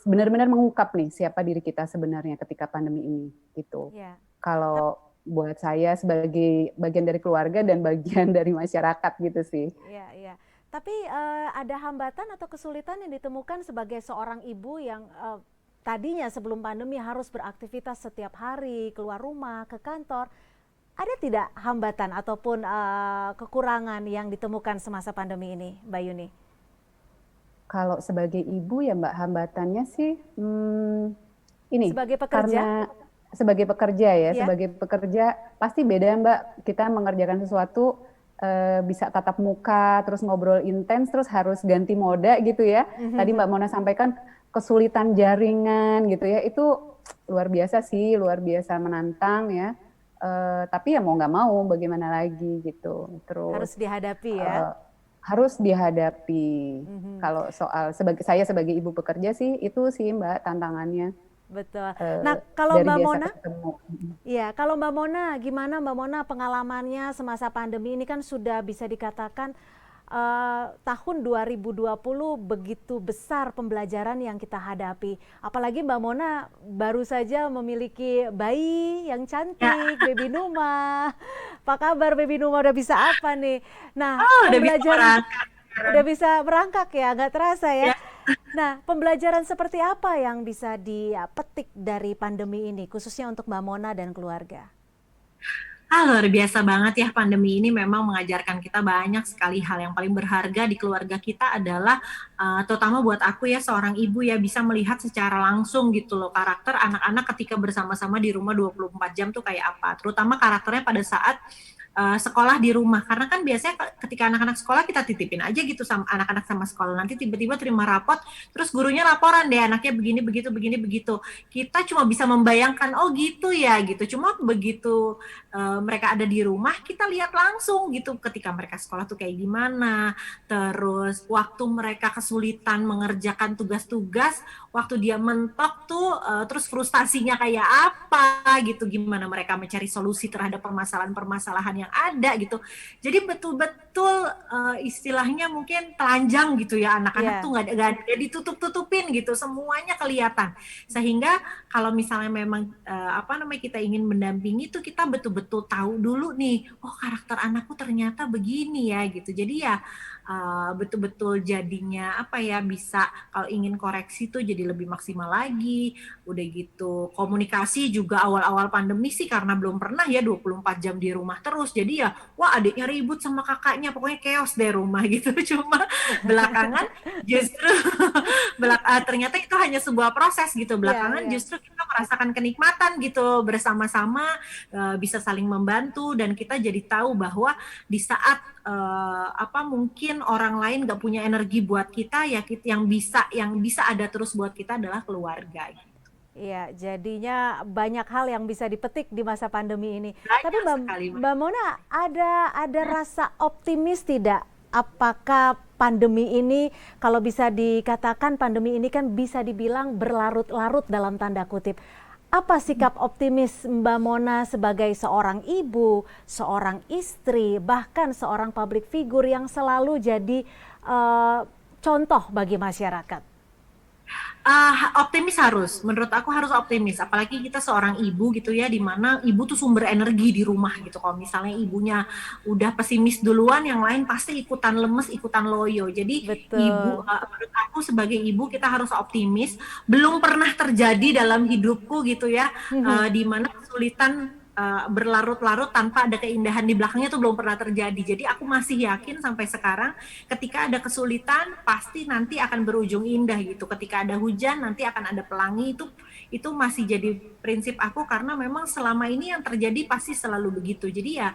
benar-benar mengungkap nih siapa diri kita sebenarnya ketika pandemi ini gitu. Kalau buat saya sebagai bagian dari keluarga dan bagian dari masyarakat gitu sih. Iya. Tapi ada hambatan atau kesulitan yang ditemukan sebagai seorang ibu yang tadinya sebelum pandemi harus beraktivitas setiap hari, keluar rumah, ke kantor. Ada tidak hambatan ataupun kekurangan yang ditemukan semasa pandemi ini, Mbak Yuni? Kalau sebagai ibu ya Mbak, hambatannya sih ini. Sebagai pekerja? Karena sebagai pekerja ya, sebagai pekerja pasti beda Mbak. Kita mengerjakan sesuatu bisa tatap muka, terus ngobrol intens, terus harus ganti moda gitu ya. Tadi Mbak Mona sampaikan kesulitan jaringan gitu ya, itu luar biasa sih, luar biasa menantang ya. Tapi ya mau nggak mau, bagaimana lagi gitu. Terus harus dihadapi ya. Harus dihadapi. Kalau soal saya sebagai ibu pekerja sih, itu sih Mbak tantangannya. Betul. Nah, kalau Mbak Mona, kalau Mbak Mona, gimana Mbak Mona pengalamannya semasa pandemi ini? Kan sudah bisa dikatakan tahun 2020 begitu besar pembelajaran yang kita hadapi. Apalagi Mbak Mona baru saja memiliki bayi yang cantik, Baby Numa. Apa kabar Baby Numa, udah bisa apa nih? Nah, pembelajaran udah bisa berangkak ya, nggak terasa ya. Nah, pembelajaran seperti apa yang bisa dipetik dari pandemi ini, khususnya untuk Mbak Mona dan keluarga? Luar biasa banget ya, pandemi ini memang mengajarkan kita banyak sekali hal. Yang paling berharga di keluarga kita adalah, terutama buat aku ya, seorang ibu ya, bisa melihat secara langsung gitu loh, karakter anak-anak ketika bersama-sama di rumah 24 jam tuh kayak apa. Terutama karakternya pada saat sekolah di rumah, karena kan biasanya ketika anak-anak sekolah kita titipin aja gitu sama anak-anak sama sekolah, nanti tiba-tiba terima rapot, terus gurunya laporan deh anaknya begini begitu. Kita cuma bisa membayangkan, oh gitu ya gitu. Cuma begitu mereka ada di rumah, kita lihat langsung gitu ketika mereka sekolah tuh kayak gimana, terus terus waktu mereka kesulitan mengerjakan tugas-tugas, waktu dia mentok tuh, terus frustasinya kayak apa gitu, gimana mereka mencari solusi terhadap permasalahan-permasalahan yang ada gitu. Jadi betul-betul istilahnya mungkin telanjang gitu ya, anak-anak tuh nggak ditutup-tutupin gitu, semuanya kelihatan. Sehingga kalau misalnya memang kita ingin mendampingi tuh kita betul-betul tahu dulu nih, oh karakter anakku ternyata begini ya gitu. Jadi ya betul-betul jadinya bisa kalau ingin koreksi tuh jadi lebih maksimal lagi. Udah gitu komunikasi juga awal-awal pandemi sih karena belum pernah ya 24 jam di rumah terus. Jadi ya wah adiknya ribut sama kakaknya, pokoknya chaos deh rumah gitu. Cuma belakangan justru ternyata itu hanya sebuah proses gitu. Belakangan justru kita merasakan kenikmatan gitu bersama-sama, bisa saling membantu dan kita jadi tahu bahwa di saat mungkin orang lain gak punya energi buat kita ya, yang bisa ada terus buat kita adalah keluarga. Iya, jadinya banyak hal yang bisa dipetik di masa pandemi ini. Tapi Mbak Mona ada rasa optimis tidak? Apakah pandemi ini, kalau bisa dikatakan pandemi ini kan bisa dibilang berlarut-larut dalam tanda kutip. Apa sikap optimis Mbak Mona sebagai seorang ibu, seorang istri, bahkan seorang public figure yang selalu jadi contoh bagi masyarakat? Optimis menurut aku harus optimis, apalagi kita seorang ibu gitu ya, dimana ibu tuh sumber energi di rumah gitu. Kalau misalnya ibunya udah pesimis duluan, yang lain pasti ikutan lemes, ikutan loyo. Jadi menurut aku sebagai ibu kita harus optimis. Belum pernah terjadi dalam hidupku gitu ya, dimana kesulitan berlarut-larut tanpa ada keindahan di belakangnya tuh belum pernah terjadi. Jadi aku masih yakin sampai sekarang ketika ada kesulitan pasti nanti akan berujung indah gitu. Ketika ada hujan nanti akan ada pelangi, itu masih jadi prinsip aku karena memang selama ini yang terjadi pasti selalu begitu. Jadi ya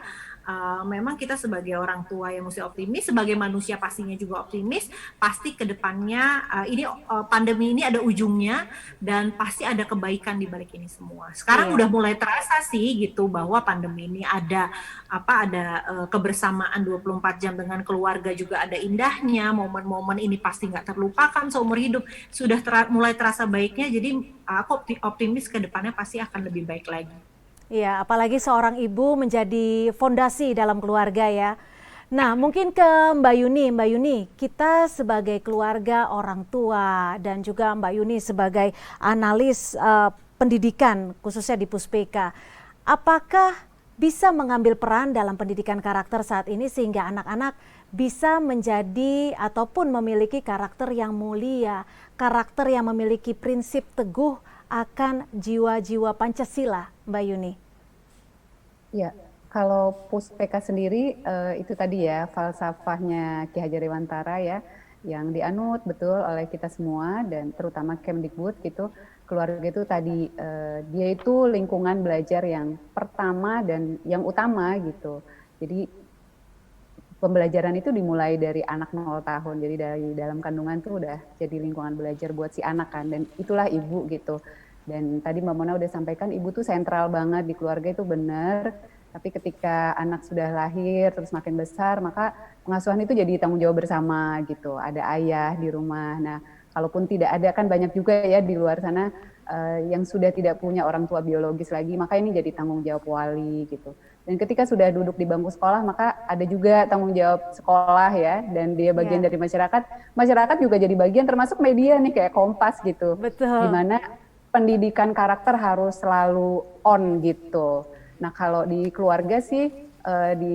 memang kita sebagai orang tua yang mesti optimis, sebagai manusia pastinya juga optimis. Pasti kedepannya pandemi ini ada ujungnya dan pasti ada kebaikan di balik ini semua. Sekarang udah mulai terasa sih gitu bahwa pandemi ini ada kebersamaan 24 jam dengan keluarga juga ada indahnya. Momen-momen ini pasti nggak terlupakan seumur hidup. Sudah mulai terasa baiknya. Jadi aku optimis kedepannya pasti akan lebih baik lagi. Iya, apalagi seorang ibu menjadi fondasi dalam keluarga ya. Nah, mungkin ke Mbak Yuni. Mbak Yuni, kita sebagai keluarga, orang tua, dan juga Mbak Yuni sebagai analis pendidikan, khususnya di Puspeka, apakah bisa mengambil peran dalam pendidikan karakter saat ini sehingga anak-anak bisa menjadi ataupun memiliki karakter yang mulia, karakter yang memiliki prinsip teguh akan jiwa-jiwa Pancasila, Mbak Yuni? Ya, kalau Puspeka sendiri itu tadi ya falsafahnya Ki Hajar Dewantara ya, yang dianut betul oleh kita semua dan terutama Kemdikbud gitu. Keluarga itu tadi dia itu lingkungan belajar yang pertama dan yang utama gitu. Jadi pembelajaran itu dimulai dari anak 0 tahun, jadi dari dalam kandungan tuh udah jadi lingkungan belajar buat si anak kan, dan itulah ibu gitu. Dan tadi Mbak Mona udah sampaikan ibu tuh sentral banget di keluarga, itu benar. Tapi ketika anak sudah lahir terus makin besar, maka pengasuhan itu jadi tanggung jawab bersama gitu. Ada ayah di rumah. Nah, kalaupun tidak ada kan banyak juga ya di luar sana yang sudah tidak punya orang tua biologis lagi, maka ini jadi tanggung jawab wali gitu. Dan ketika sudah duduk di bangku sekolah, maka ada juga tanggung jawab sekolah ya, dan dia bagian dari masyarakat. Masyarakat juga jadi bagian, termasuk media nih kayak Kompas gitu. Betul. Dimana pendidikan karakter harus selalu on gitu. Nah kalau di keluarga sih di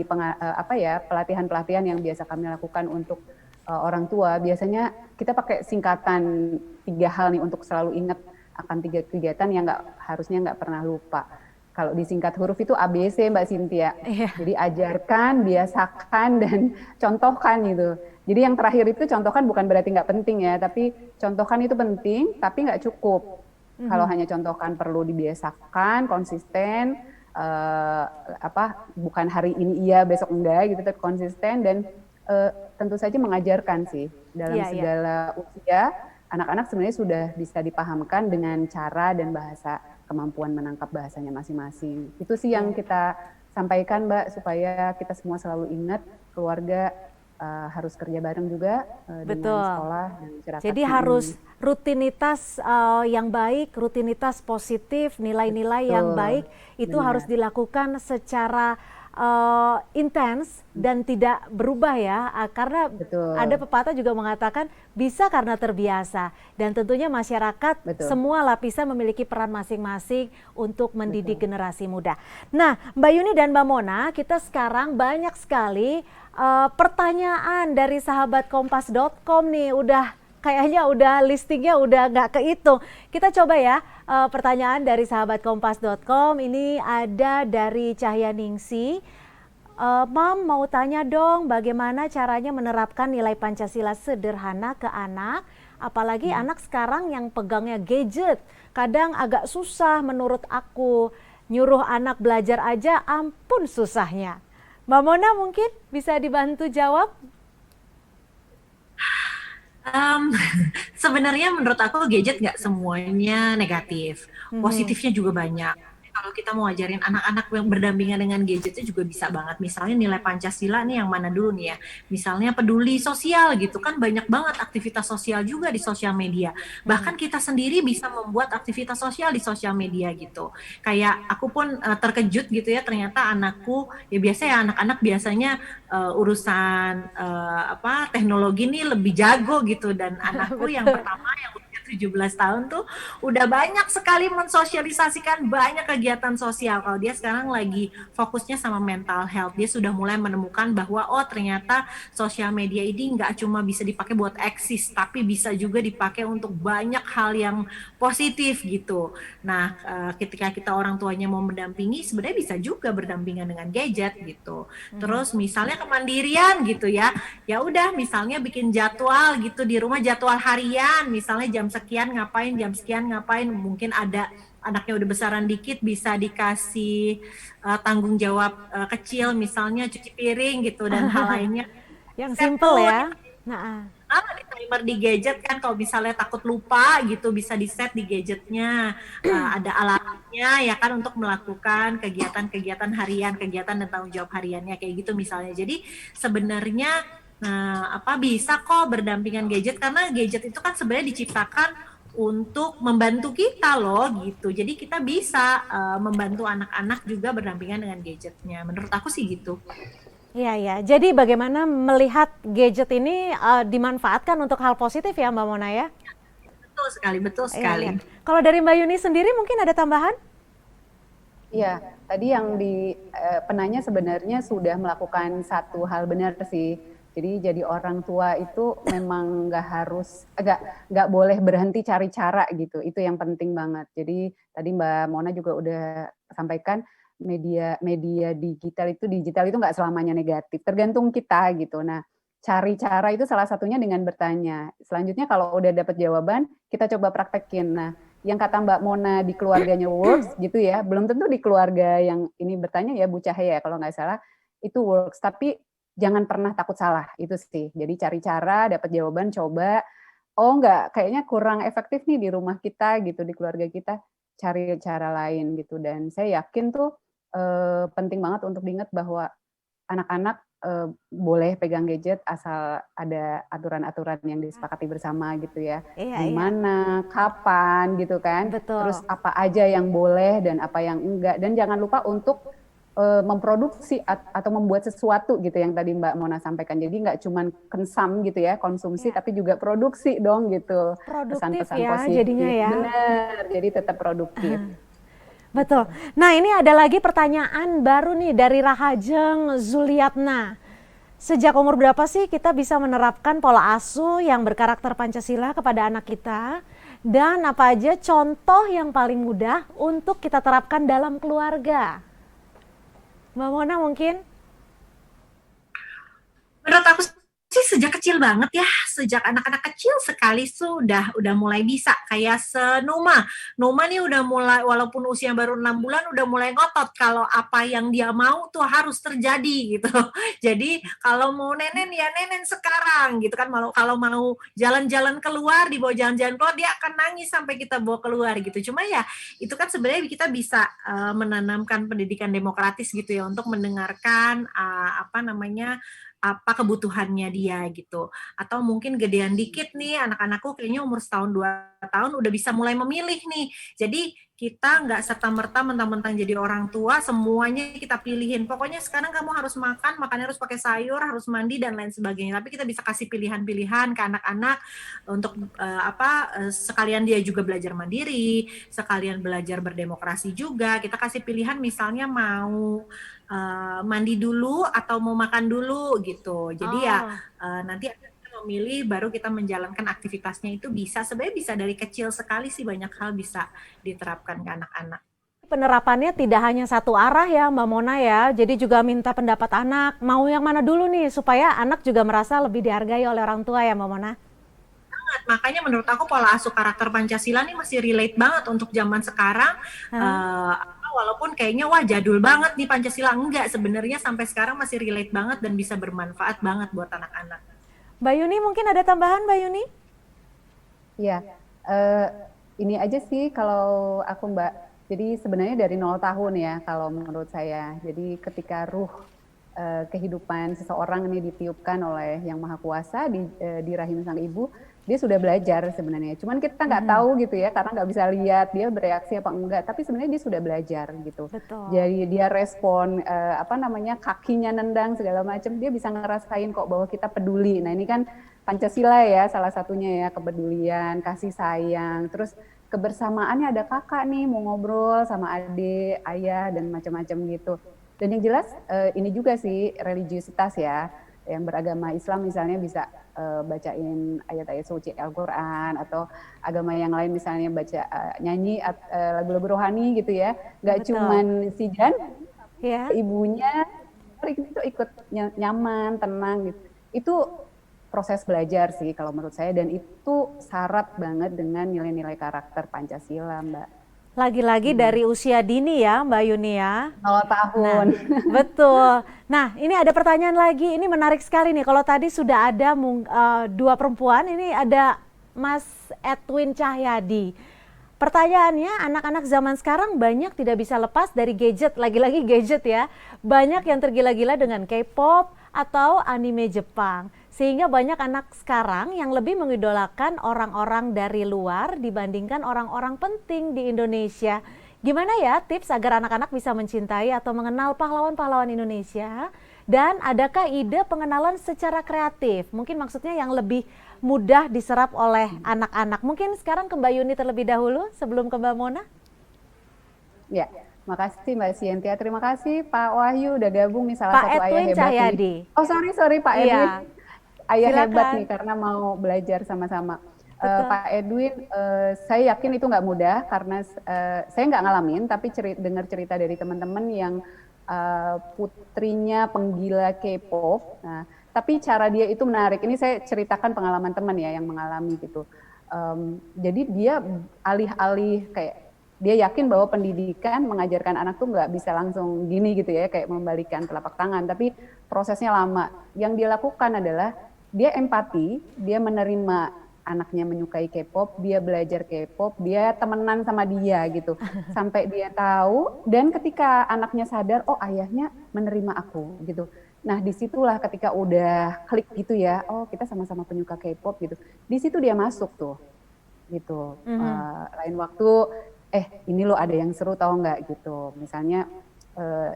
pelatihan-pelatihan yang biasa kami lakukan untuk orang tua, biasanya kita pakai singkatan 3 hal nih untuk selalu ingat akan 3 kegiatan yang harusnya nggak pernah lupa. Kalau disingkat huruf itu ABC Mbak Cynthia. Jadi ajarkan, biasakan, dan contohkan gitu. Jadi yang terakhir itu contohkan bukan berarti nggak penting ya, tapi contohkan itu penting, tapi nggak cukup. Kalau hanya contohkan perlu dibiasakan, konsisten, bukan hari ini iya, besok enggak gitu, tapi konsisten dan tentu saja mengajarkan sih dalam segala usia. Anak-anak sebenarnya sudah bisa dipahamkan dengan cara dan bahasa, kemampuan menangkap bahasanya masing-masing. Itu sih yang kita sampaikan Mbak, supaya kita semua selalu ingat keluarga harus kerja bareng juga dengan Betul. sekolah dan masyarakat. Jadi harus rutinitas yang baik, rutinitas positif, nilai-nilai yang Betul, baik itu benar. harus dilakukan secara intens dan tidak berubah ya, karena Betul. ada pepatah juga mengatakan bisa karena terbiasa, dan tentunya masyarakat Betul. semua lapisan memiliki peran masing-masing untuk mendidik generasi muda. Nah, Mbak Yuni dan Mbak Mona, kita sekarang banyak sekali pertanyaan dari sahabat kompas.com nih, kayaknya listingnya udah nggak kehitung. Kita coba ya pertanyaan dari sahabat kompas.com. Ini ada dari Cahyaningsi. Mam, mau tanya dong bagaimana caranya menerapkan nilai Pancasila sederhana ke anak, apalagi anak sekarang yang pegangnya gadget. Kadang agak susah menurut aku, nyuruh anak belajar aja ampun susahnya. Mbak Mona mungkin bisa dibantu jawab? Sebenarnya menurut aku gadget nggak semuanya negatif, positifnya juga banyak. Kalau kita mau ajarin anak-anak yang berdampingan dengan gadgetnya juga bisa banget. Misalnya nilai Pancasila nih yang mana dulu nih ya. Misalnya peduli sosial gitu kan, banyak banget aktivitas sosial juga di sosial media. Bahkan kita sendiri bisa membuat aktivitas sosial di sosial media gitu. Kayak aku pun terkejut gitu ya, ternyata anakku ya biasa ya, anak-anak biasanya urusan teknologi nih lebih jago gitu, dan anakku yang pertama yang 17 tahun tuh udah banyak sekali mensosialisasikan banyak kegiatan sosial. Kalau dia sekarang lagi fokusnya sama mental health, dia sudah mulai menemukan bahwa oh ternyata sosial media ini nggak cuma bisa dipakai buat eksis, tapi bisa juga dipakai untuk banyak hal yang positif gitu. Nah, ketika kita orang tuanya mau mendampingi, sebenarnya bisa juga berdampingan dengan gadget gitu. Terus misalnya kemandirian gitu ya, ya udah misalnya bikin jadwal gitu di rumah, jadwal harian, misalnya jam sekian ngapain, jam sekian ngapain. Mungkin ada anaknya udah besaran dikit, bisa dikasih tanggung jawab kecil, misalnya cuci piring gitu dan hal lainnya. Yang simple ya. Di timer di gadget kan, kalau misalnya takut lupa gitu bisa di set di gadgetnya, ada alarmnya ya kan untuk melakukan kegiatan-kegiatan harian, kegiatan dan tanggung jawab hariannya kayak gitu misalnya. Jadi sebenarnya bisa kok berdampingan gadget, karena gadget itu kan sebenarnya diciptakan untuk membantu kita loh gitu. Jadi kita bisa membantu anak-anak juga berdampingan dengan gadgetnya. Menurut aku sih gitu. Iya ya. Jadi bagaimana melihat gadget ini dimanfaatkan untuk hal positif ya Mbak Mona ya? Betul sekali, betul sekali. Iya. Kalau dari Mbak Yuni sendiri mungkin ada tambahan? Iya, tadi yang penanya sebenarnya sudah melakukan satu hal benar sih. Jadi orang tua itu memang nggak boleh berhenti cari cara gitu. Itu yang penting banget. Jadi tadi Mbak Mona juga udah sampaikan, media digital itu nggak selamanya negatif, tergantung kita gitu. Nah, cari cara itu salah satunya dengan bertanya. Selanjutnya kalau udah dapat jawaban, kita coba praktekin. Nah, yang kata Mbak Mona di keluarganya works gitu ya, belum tentu di keluarga yang ini bertanya ya, Bu Cahaya kalau nggak salah itu works. Tapi jangan pernah takut salah, itu sih. Jadi cari cara, dapat jawaban, coba. Oh nggak, kayaknya kurang efektif nih di rumah kita gitu, di keluarga kita, cari cara lain gitu. Dan saya yakin tuh penting banget untuk diingat bahwa anak-anak boleh pegang gadget asal ada aturan-aturan yang disepakati bersama gitu ya. Gimana, kapan gitu kan. Betul. Terus apa aja yang boleh dan apa yang enggak. Dan jangan lupa untuk memproduksi atau membuat sesuatu gitu yang tadi Mbak Mona sampaikan. Jadi nggak cuma gitu ya, konsumsi, tapi juga produksi dong gitu. Produktif Pesan-pesan ya positif. jadinya ya. Benar, jadi tetap produktif. Betul. Nah ini ada lagi pertanyaan baru nih dari Rahajeng Zuliatna. Sejak umur berapa sih kita bisa menerapkan pola asuh yang berkarakter Pancasila kepada anak kita? Dan apa aja contoh yang paling mudah untuk kita terapkan dalam keluarga? Mbak Mona mungkin? Menurut aku sih sejak kecil banget ya, sejak anak-anak kecil sekali sudah mulai bisa. Kayak Noma nih udah mulai, walaupun usia baru 6 bulan udah mulai ngotot kalau apa yang dia mau tuh harus terjadi gitu. Jadi kalau mau nenen ya nenen sekarang gitu kan. Kalau mau jalan-jalan keluar, dibawa jalan-jalan keluar, dia akan nangis sampai kita bawa keluar gitu. Cuma ya itu kan sebenarnya kita bisa menanamkan pendidikan demokratis gitu ya, untuk mendengarkan apa kebutuhannya dia gitu. Atau mungkin gedean dikit nih, anak-anakku kayaknya umur setahun 2 tahun udah bisa mulai memilih nih. Jadi kita nggak serta-merta mentang-mentang jadi orang tua semuanya kita pilihin. Pokoknya sekarang kamu harus makannya harus pakai sayur, harus mandi dan lain sebagainya. Tapi kita bisa kasih pilihan-pilihan ke anak-anak untuk sekalian dia juga belajar mandiri, sekalian belajar berdemokrasi juga. Kita kasih pilihan misalnya mau mandi dulu atau mau makan dulu gitu. Jadi nanti kita memilih baru kita menjalankan aktivitasnya itu sebenarnya bisa dari kecil sekali sih, banyak hal bisa diterapkan ke anak-anak. Penerapannya tidak hanya satu arah ya Mbak Mona ya, jadi juga minta pendapat anak, mau yang mana dulu nih supaya anak juga merasa lebih dihargai oleh orang tua ya Mbak Mona? Makanya menurut aku pola asuh karakter Pancasila ini masih relate banget untuk zaman sekarang. Walaupun kayaknya wah jadul banget nih Pancasila, enggak, sebenarnya sampai sekarang masih relate banget dan bisa bermanfaat banget buat anak-anak. Mbak Yuni mungkin ada tambahan Mbak Yuni? Iya, ini aja sih kalau aku Mbak. Jadi sebenarnya dari 0 tahun ya kalau menurut saya. Jadi ketika ruh kehidupan seseorang ini ditiupkan oleh Yang Maha Kuasa di rahim sang ibu, dia sudah belajar sebenarnya. Cuman kita nggak tahu gitu ya, karena nggak bisa lihat dia bereaksi apa enggak. Tapi sebenarnya dia sudah belajar gitu. Betul. Jadi dia respon kakinya nendang segala macam, dia bisa ngerasain kok bahwa kita peduli. Nah ini kan Pancasila ya salah satunya ya, kepedulian, kasih sayang, terus kebersamaannya, ada kakak nih mau ngobrol sama adik, ayah dan macam-macam gitu. Dan yang jelas ini juga sih religiusitas ya, yang beragama Islam misalnya bisa bacain ayat-ayat suci Al-Quran, atau agama yang lain misalnya baca nyanyi lagu-lagu rohani gitu ya, nggak cuman si Jan, ibunya itu ikut nyaman, tenang gitu. Itu proses belajar sih kalau menurut saya, dan itu syarat banget dengan nilai-nilai karakter Pancasila, Mbak. Lagi-lagi dari usia dini ya Mbak Yuni ya. 0 tahun. Nah, betul. Nah ini ada pertanyaan lagi, ini menarik sekali nih. Kalau tadi sudah ada 2 perempuan, ini ada Mas Edwin Cahyadi. Pertanyaannya, anak-anak zaman sekarang banyak tidak bisa lepas dari gadget, lagi-lagi gadget ya. Banyak yang tergila-gila dengan K-pop atau anime Jepang. Sehingga banyak anak sekarang yang lebih mengidolakan orang-orang dari luar dibandingkan orang-orang penting di Indonesia. Gimana ya tips agar anak-anak bisa mencintai atau mengenal pahlawan-pahlawan Indonesia? Dan adakah ide pengenalan secara kreatif? Mungkin maksudnya yang lebih mudah diserap oleh anak-anak. Mungkin sekarang ke Mbak Yuni terlebih dahulu sebelum ke Mbak Mona. Ya, makasih Mbak Sientia. Terima kasih Pak Wahyu udah gabung nih, salah satu ayah hebat Cahyadi. Nih. Oh sorry Pak Edwin. Iya. Ayah Silakan. hebat nih karena mau belajar sama-sama. Pak Edwin, saya yakin itu nggak mudah karena saya nggak ngalamin, tapi dengar cerita dari teman-teman yang putrinya penggila K-pop. Nah, tapi cara dia itu menarik. Ini saya ceritakan pengalaman teman ya yang mengalami gitu. Jadi dia alih-alih kayak dia yakin bahwa pendidikan mengajarkan anak tuh nggak bisa langsung gini gitu ya, kayak membalikan telapak tangan, tapi prosesnya lama. Yang dia lakukan adalah dia empati, dia menerima anaknya menyukai K-pop, dia belajar K-pop, dia temenan sama dia gitu, sampai dia tahu, dan ketika anaknya sadar, oh ayahnya menerima aku gitu. Nah disitulah ketika udah klik gitu ya, oh kita sama-sama penyuka K-pop gitu, di situ dia masuk tuh, gitu. Lain waktu, ini loh ada yang seru tau nggak gitu, misalnya.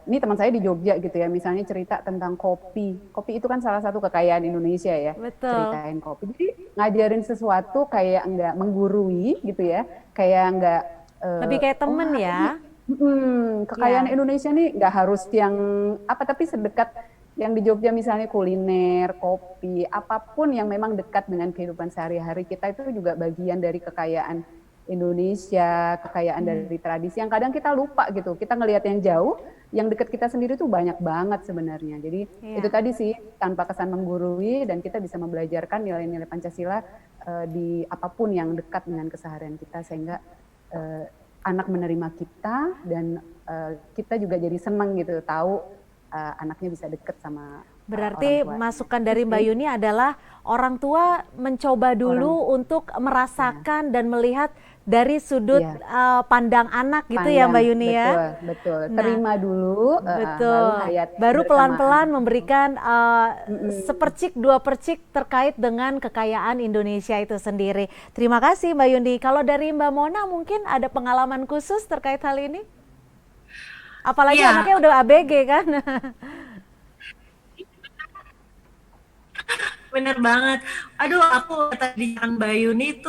Ini teman saya di Jogja gitu ya, misalnya cerita tentang kopi. Kopi itu kan salah satu kekayaan Indonesia ya. Betul. Ceritain kopi. Jadi ngajarin sesuatu kayak nggak menggurui gitu ya, kayak nggak. Lebih kayak temen ya. Kekayaan Indonesia nih nggak harus yang apa, tapi sedekat yang di Jogja misalnya kuliner, kopi, apapun yang memang dekat dengan kehidupan sehari-hari kita itu juga bagian dari kekayaan Indonesia, kekayaan dari tradisi yang kadang kita lupa gitu. Kita ngelihat yang jauh, yang dekat kita sendiri tuh banyak banget sebenarnya. Jadi itu tadi sih, tanpa kesan menggurui, dan kita bisa membelajarkan nilai-nilai Pancasila di apapun yang dekat dengan keseharian kita, sehingga anak menerima kita, dan kita juga jadi senang gitu tahu anaknya bisa deket sama Berarti tua. masukan dari Mbak Yuni adalah orang tua mencoba dulu untuk merasakan dan melihat dari sudut pandang anak gitu ya Mbak Yuni ya. Betul. Nah, Terima dulu, betul. hayat Baru bersamaan. pelan-pelan memberikan sepercik dua percik terkait dengan kekayaan Indonesia itu sendiri. Terima kasih Mbak Yuni. Kalau dari Mbak Mona mungkin ada pengalaman khusus terkait hal ini? Apalagi anaknya udah ABG kan? Bener banget. Aduh, aku tadi dengan Mbak Yuni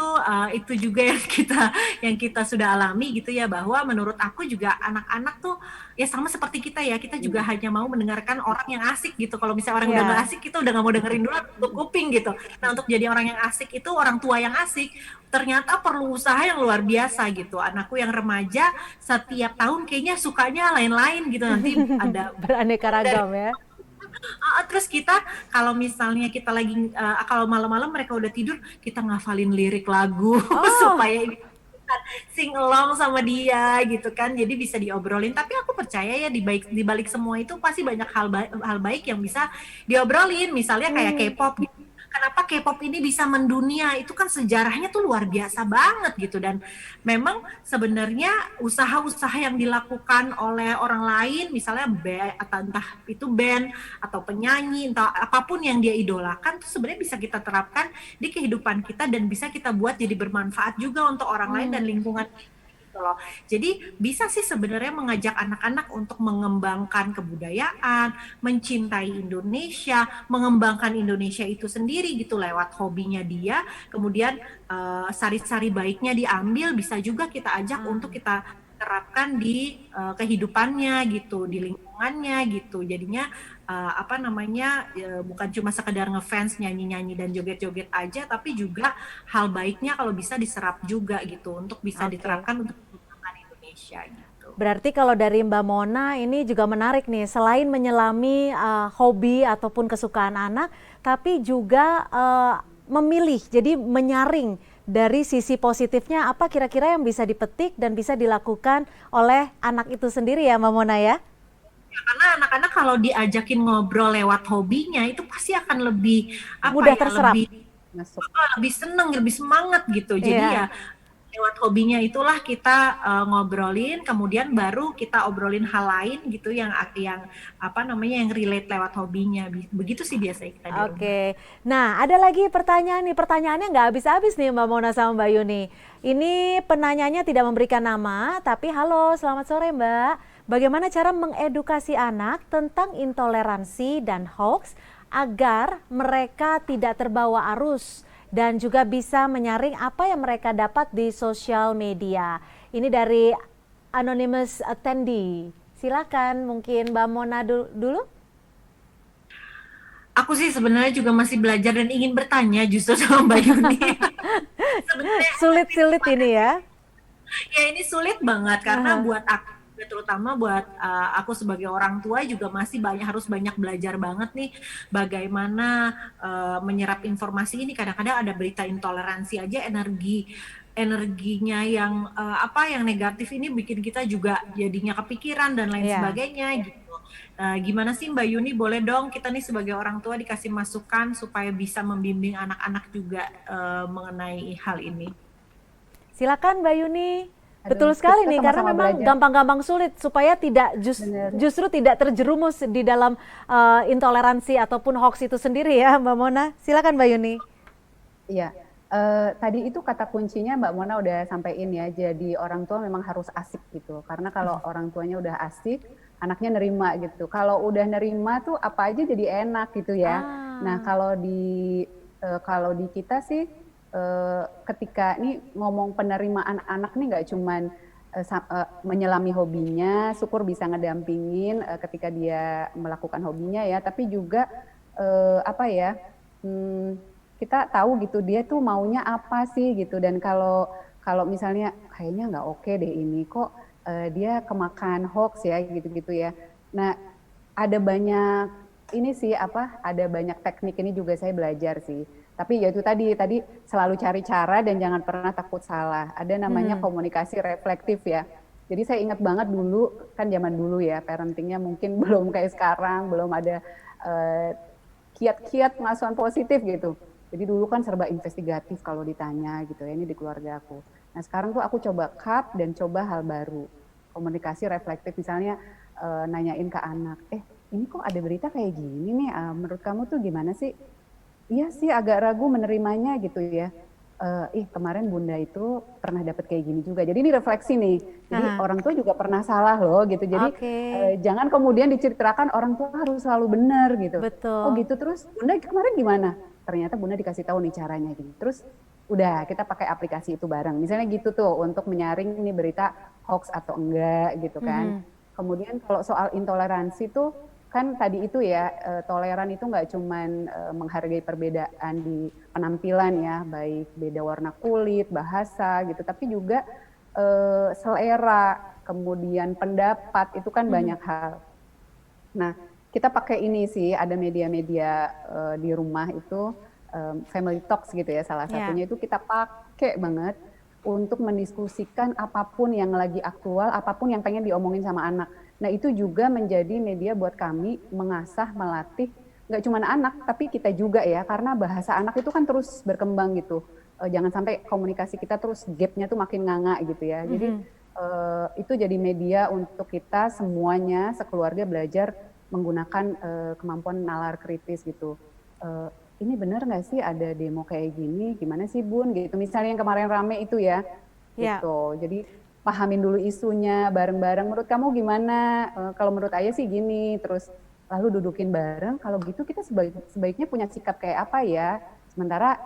itu juga yang kita sudah alami gitu ya, bahwa menurut aku juga anak-anak tuh ya sama seperti kita ya, kita juga hanya mau mendengarkan orang yang asik gitu. Kalau misalnya orang udah nggak asik, kita udah nggak mau dengerin dulu untuk kuping gitu. Nah, untuk jadi orang yang asik itu, orang tua yang asik, ternyata perlu usaha yang luar biasa gitu. Anakku yang remaja setiap tahun kayaknya sukanya lain-lain gitu, nanti ada beraneka ragam ya. Terus kita kalau misalnya kita lagi kalau malam-malam mereka udah tidur, kita ngafalin lirik lagu supaya sing along sama dia gitu kan, jadi bisa diobrolin. Tapi aku percaya ya di balik semua itu pasti banyak hal baik yang bisa diobrolin, misalnya kayak K-pop gitu. Kenapa K-pop ini bisa mendunia, itu kan sejarahnya tuh luar biasa banget gitu. Dan memang sebenarnya usaha-usaha yang dilakukan oleh orang lain, misalnya atau entah itu band atau penyanyi, entah apapun yang dia idolakan, tuh sebenarnya bisa kita terapkan di kehidupan kita dan bisa kita buat jadi bermanfaat juga untuk orang lain dan lingkungan gitu loh. Jadi bisa sih sebenarnya mengajak anak-anak untuk mengembangkan kebudayaan, mencintai Indonesia, mengembangkan Indonesia itu sendiri gitu lewat hobinya dia. Kemudian sari-sari baiknya diambil, bisa juga kita ajak untuk kita terapkan di kehidupannya gitu, di lingkungannya gitu. Jadinya bukan cuma sekedar ngefans, nyanyi-nyanyi dan joget-joget aja, tapi juga hal baiknya kalau bisa diserap juga gitu untuk bisa diterapkan untuk kehidupan Indonesia gitu. Berarti kalau dari Mbak Mona ini juga menarik nih, selain menyelami hobi ataupun kesukaan anak, tapi juga memilih, jadi menyaring dari sisi positifnya apa kira-kira yang bisa dipetik dan bisa dilakukan oleh anak itu sendiri ya Mbak Mona ya? Karena anak-anak kalau diajakin ngobrol lewat hobinya itu pasti akan lebih mudah terserap, lebih seneng, lebih semangat gitu. Jadi ya lewat hobinya itulah kita ngobrolin, kemudian baru kita obrolin hal lain gitu yang relate lewat hobinya. Begitu sih biasanya kita di rumah. Oke. Nah, ada lagi pertanyaan nih. Pertanyaannya nggak habis-habis nih Mbak Mona sama Mbak Yuni. Ini penanyanya tidak memberikan nama, tapi halo, selamat sore Mbak. Bagaimana cara mengedukasi anak tentang intoleransi dan hoax agar mereka tidak terbawa arus dan juga bisa menyaring apa yang mereka dapat di sosial media. Ini dari Anonymous Attendee. Silakan mungkin Mbak Mona dulu. Aku sih sebenarnya juga masih belajar dan ingin bertanya justru sama Mbak Yuni. Sulit-sulit ini ya? Ya ini sulit banget karena buat aku, terutama buat aku sebagai orang tua juga masih harus banyak belajar banget nih bagaimana menyerap informasi ini. Kadang-kadang ada berita intoleransi aja, energinya yang yang negatif ini bikin kita juga jadinya kepikiran dan lain sebagainya gitu. Gimana sih Mbak Yuni, boleh dong kita nih sebagai orang tua dikasih masukan supaya bisa membimbing anak-anak juga mengenai hal ini. Silakan Mbak Yuni. Betul sekali nih, karena memang gampang-gampang sulit supaya justru tidak terjerumus di dalam intoleransi ataupun hoax itu sendiri ya Mbak Mona. Silakan Mbak Yuni. Iya, tadi itu kata kuncinya Mbak Mona udah sampein ya, jadi orang tua memang harus asik gitu. Karena kalau orang tuanya udah asik, anaknya nerima gitu. Kalau udah nerima tuh apa aja jadi enak gitu ya. Nah kalau di kita sih, ketika nih ngomong penerimaan anak nih nggak cuman menyelami hobinya, syukur bisa ngedampingin ketika dia melakukan hobinya ya, tapi juga kita tahu gitu dia tuh maunya apa sih gitu. Dan kalau misalnya kayaknya nggak oke deh ini kok dia kemakan hoax ya gitu-gitu ya. Nah ada banyak ini sih ada banyak teknik ini juga saya belajar sih. Tapi ya itu tadi selalu cari cara dan jangan pernah takut salah. Ada namanya komunikasi reflektif ya. Jadi saya ingat banget dulu, kan zaman dulu ya, parentingnya mungkin belum kayak sekarang, belum ada kiat-kiat pengasuhan positif gitu. Jadi dulu kan serba investigatif kalau ditanya gitu ya, ini di keluarga aku. Nah sekarang tuh aku coba cut dan coba hal baru, komunikasi reflektif, misalnya nanyain ke anak, ini kok ada berita kayak gini nih, menurut kamu tuh gimana sih? Iya sih agak ragu menerimanya gitu ya. Kemarin bunda itu pernah dapat kayak gini juga. Jadi ini refleksi nih. Jadi orang tua juga pernah salah loh gitu. Jadi jangan kemudian diceritakan orang tua harus selalu benar gitu. Betul. Oh gitu, terus bunda kemarin gimana? Ternyata bunda dikasih tahu nih caranya gini. Terus udah kita pakai aplikasi itu bareng. Misalnya gitu tuh untuk menyaring ini berita hoax atau enggak gitu kan. Kemudian kalau soal intoleransi tuh kan tadi itu ya, toleran itu nggak cuman menghargai perbedaan di penampilan ya, baik beda warna kulit, bahasa gitu, tapi juga selera, kemudian pendapat, itu kan banyak hal. Nah, kita pakai ini sih, ada media-media di rumah itu, family talks gitu ya, salah satunya itu kita pakai banget untuk mendiskusikan apapun yang lagi aktual, apapun yang pengen diomongin sama anak. Nah itu juga menjadi media buat kami mengasah, melatih, nggak cuma anak, tapi kita juga ya, karena bahasa anak itu kan terus berkembang gitu. Jangan sampai komunikasi kita terus gapnya tuh makin nganga gitu ya. Jadi itu jadi media untuk kita semuanya, sekeluarga belajar menggunakan kemampuan nalar kritis gitu. Ini benar nggak sih ada demo kayak gini, gimana sih Bun gitu. Misalnya yang kemarin rame itu ya, gitu. Jadi pahamin dulu isunya bareng-bareng, menurut kamu gimana? Kalau menurut Ayah sih gini, terus lalu dudukin bareng, kalau gitu kita sebaiknya punya sikap kayak apa ya? Sementara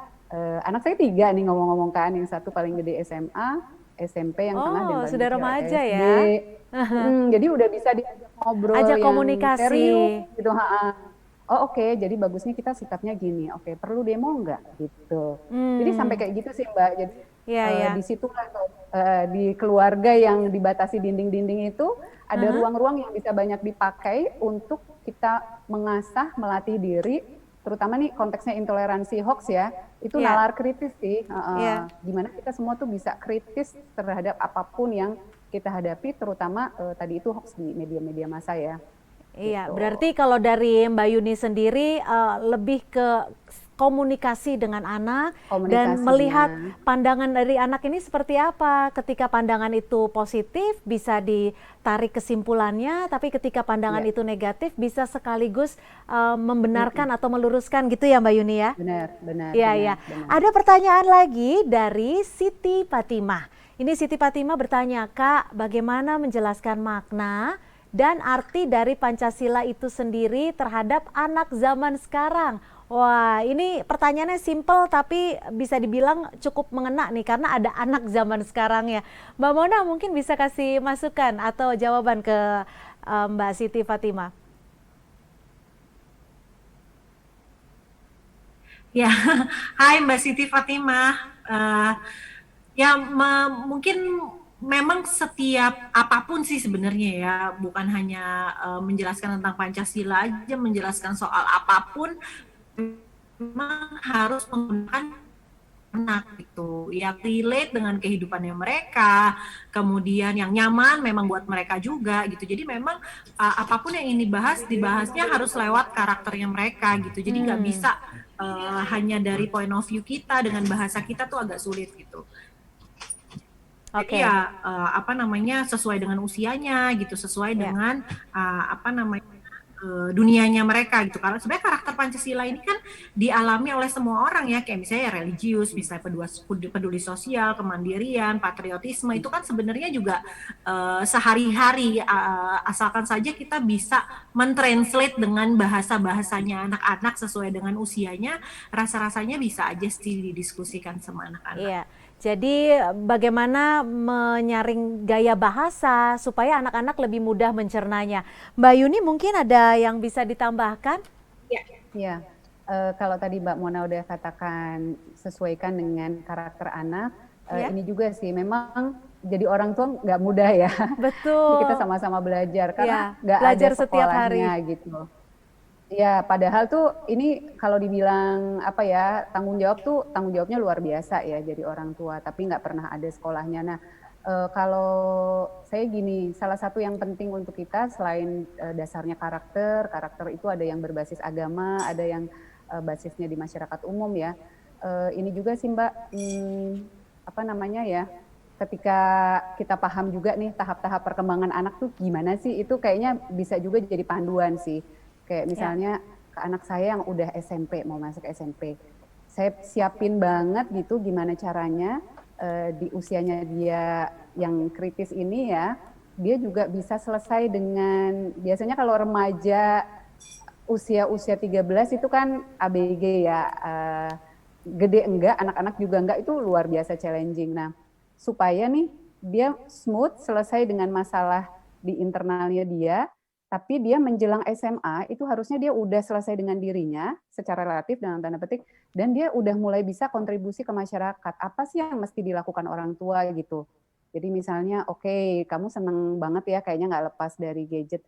anak saya 3 nih ngomong-ngomong kan, yang satu paling gede SMA, SMP yang tengah dan paling sudah kecil remaja SD. ya. Jadi udah bisa diajak ngobrol Ajak yang komunikasi. serius gitu. Oh oke, jadi bagusnya kita sikapnya gini. Oke, perlu demo nggak gitu. Jadi sampai kayak gitu sih Mbak. Jadi di situlah di keluarga yang dibatasi dinding-dinding itu ada ruang-ruang yang bisa banyak dipakai untuk kita mengasah, melatih diri, terutama nih konteksnya intoleransi hoax ya, itu nalar kritis sih. Gimana kita semua tuh bisa kritis terhadap apapun yang kita hadapi, terutama tadi itu hoax di media-media massa ya. Iya, Gitu. berarti kalau dari Mbak Yuni sendiri lebih ke komunikasi dengan anak dan melihat pandangan dari anak ini seperti apa. Ketika pandangan itu positif bisa ditarik kesimpulannya, tapi ketika pandangan itu negatif bisa sekaligus membenarkan atau meluruskan gitu ya Mbak Yuni ya? Benar. Iya. Ada pertanyaan lagi dari Siti Fatimah. Ini Siti Fatimah bertanya, Kak, bagaimana menjelaskan makna dan arti dari Pancasila itu sendiri terhadap anak zaman sekarang? Wah, ini pertanyaannya simple tapi bisa dibilang cukup mengena nih karena ada anak zaman sekarang ya. Mbak Mona mungkin bisa kasih masukan atau jawaban ke Mbak Siti Fatimah. Ya, hai Mbak Siti Fatimah. Mungkin memang setiap apapun sih sebenarnya ya, bukan hanya menjelaskan tentang Pancasila aja, menjelaskan soal apapun memang harus menggunakan anak gitu, yang relate dengan kehidupannya mereka, kemudian yang nyaman memang buat mereka juga gitu. Jadi memang apapun yang ini dibahasnya harus lewat karakternya mereka gitu. Jadi nggak bisa hanya dari point of view kita dengan bahasa kita tuh agak sulit gitu. Jadi ya sesuai dengan usianya gitu, sesuai dengan dunianya mereka gitu. Karena sebenarnya karakter Pancasila ini kan dialami oleh semua orang ya, kayak misalnya religius, misalnya peduli sosial, kemandirian, patriotisme, itu kan sebenarnya juga sehari-hari, asalkan saja kita bisa mentranslate dengan bahasa-bahasanya anak-anak sesuai dengan usianya, rasa-rasanya bisa aja sih didiskusikan sama anak-anak. Iya. Jadi bagaimana menyaring gaya bahasa supaya anak-anak lebih mudah mencernanya. Mbak Yuni mungkin ada yang bisa ditambahkan? Iya. Kalau tadi Mbak Mona udah katakan sesuaikan dengan karakter anak, ini juga sih memang jadi orang tua nggak mudah ya. Betul. Kita sama-sama belajar karena nggak ada belajar setiap hari gitu. Ya, padahal tuh ini kalau dibilang tanggung jawabnya luar biasa ya jadi orang tua, tapi nggak pernah ada sekolahnya. Nah, Kalau saya gini, salah satu yang penting untuk kita selain dasarnya karakter itu ada yang berbasis agama, ada yang basisnya di masyarakat umum ya. Ini juga sih Mbak, apa namanya ya, ketika kita paham juga nih tahap-tahap perkembangan anak tuh gimana sih, itu kayaknya bisa juga jadi panduan sih. Kayak misalnya ke anak saya yang udah SMP, mau masuk SMP, saya siapin banget gitu gimana caranya di usianya dia yang kritis ini ya, dia juga bisa selesai dengan, biasanya kalau remaja usia 13 itu kan ABG ya, gede enggak, anak-anak juga enggak, itu luar biasa challenging. Nah, supaya nih dia smooth selesai dengan masalah di internalnya dia, tapi dia menjelang SMA itu harusnya dia udah selesai dengan dirinya secara relatif dalam tanda petik, dan dia udah mulai bisa kontribusi ke masyarakat. Apa sih yang mesti dilakukan orang tua gitu. Jadi misalnya, oke, kamu seneng banget ya kayaknya nggak lepas dari gadget,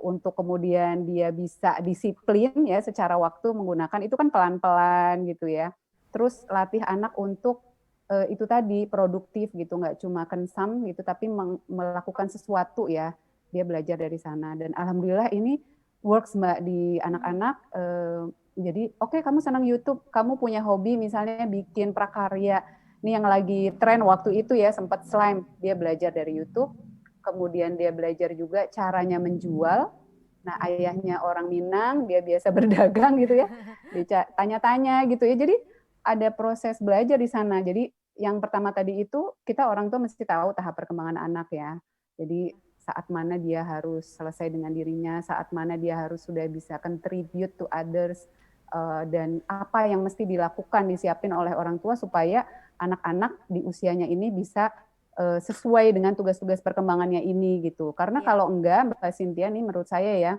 untuk kemudian dia bisa disiplin ya secara waktu menggunakan, itu kan pelan-pelan gitu ya. Terus latih anak untuk itu tadi produktif gitu, nggak cuma kensam gitu, tapi melakukan sesuatu ya. Dia belajar dari sana, dan alhamdulillah ini works Mbak di anak-anak. Jadi oke, kamu senang YouTube, kamu punya hobi misalnya bikin prakarya, ini yang lagi tren waktu itu ya, sempat slime, dia belajar dari YouTube, kemudian dia belajar juga caranya menjual. Nah, ayahnya orang Minang, dia biasa berdagang gitu ya, dia tanya-tanya gitu ya, jadi ada proses belajar di sana. Jadi yang pertama tadi itu, kita orang tua mesti tahu tahap perkembangan anak ya, jadi saat mana dia harus selesai dengan dirinya, saat mana dia harus sudah bisa contribute to others, dan apa yang mesti dilakukan, disiapin oleh orang tua supaya anak-anak di usianya ini bisa sesuai dengan tugas-tugas perkembangannya ini gitu. Karena kalau enggak, Mbak Cynthia nih menurut saya ya,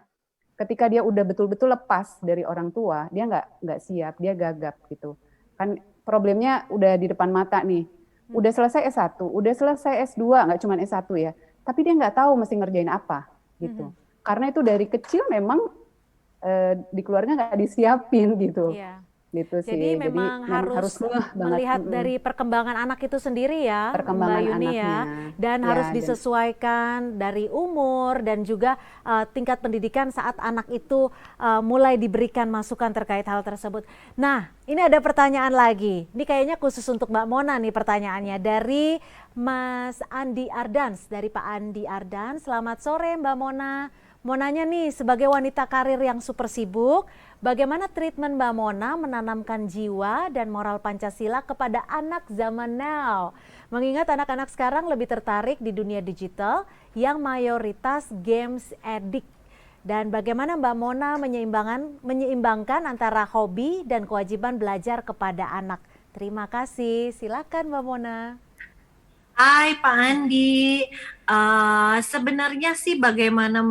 ketika dia udah betul-betul lepas dari orang tua, dia nggak siap, dia gagap gitu. Kan problemnya udah di depan mata nih, udah selesai S1, udah selesai S2, nggak cuma S1 ya, tapi dia nggak tahu mesti ngerjain apa gitu. Karena itu dari kecil memang di keluarga nggak disiapin gitu. Gitu sih. Jadi memang harus melihat dari perkembangan anak itu sendiri ya, Mbak Yuni ya, dan harus disesuaikan dari umur dan juga tingkat pendidikan saat anak itu mulai diberikan masukan terkait hal tersebut. Nah, ini ada pertanyaan lagi. Ini kayaknya khusus untuk Mbak Mona nih pertanyaannya dari Mas Andi Ardans, dari Pak Andi Ardans. Selamat sore Mbak Mona. Mau nanya nih, sebagai wanita karir yang super sibuk, bagaimana treatment Mbak Mona menanamkan jiwa dan moral Pancasila kepada anak zaman now? Mengingat anak-anak sekarang lebih tertarik di dunia digital yang mayoritas games addict. Dan bagaimana Mbak Mona menyeimbangkan antara hobi dan kewajiban belajar kepada anak? Terima kasih, silakan Mbak Mona. Hai Pak Andi, sebenarnya sih bagaimana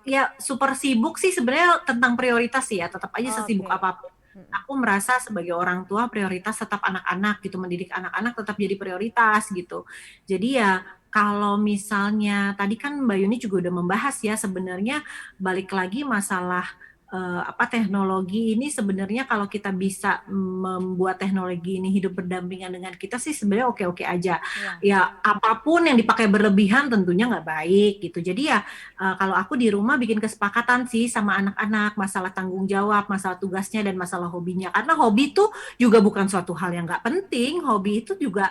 ya super sibuk sih sebenarnya tentang prioritas ya, tetap aja sesibuk apapun. Aku merasa sebagai orang tua prioritas tetap anak-anak gitu, mendidik anak-anak tetap jadi prioritas gitu. Jadi ya kalau misalnya tadi kan Mbak Yuni juga udah membahas ya, sebenarnya balik lagi masalah teknologi ini sebenarnya kalau kita bisa membuat teknologi ini hidup berdampingan dengan kita sih sebenarnya oke-oke aja. Ya apapun yang dipakai berlebihan tentunya nggak baik gitu. Jadi ya kalau aku di rumah bikin kesepakatan sih sama anak-anak masalah tanggung jawab, masalah tugasnya dan masalah hobinya. Karena hobi itu juga bukan suatu hal yang nggak penting. Hobi itu juga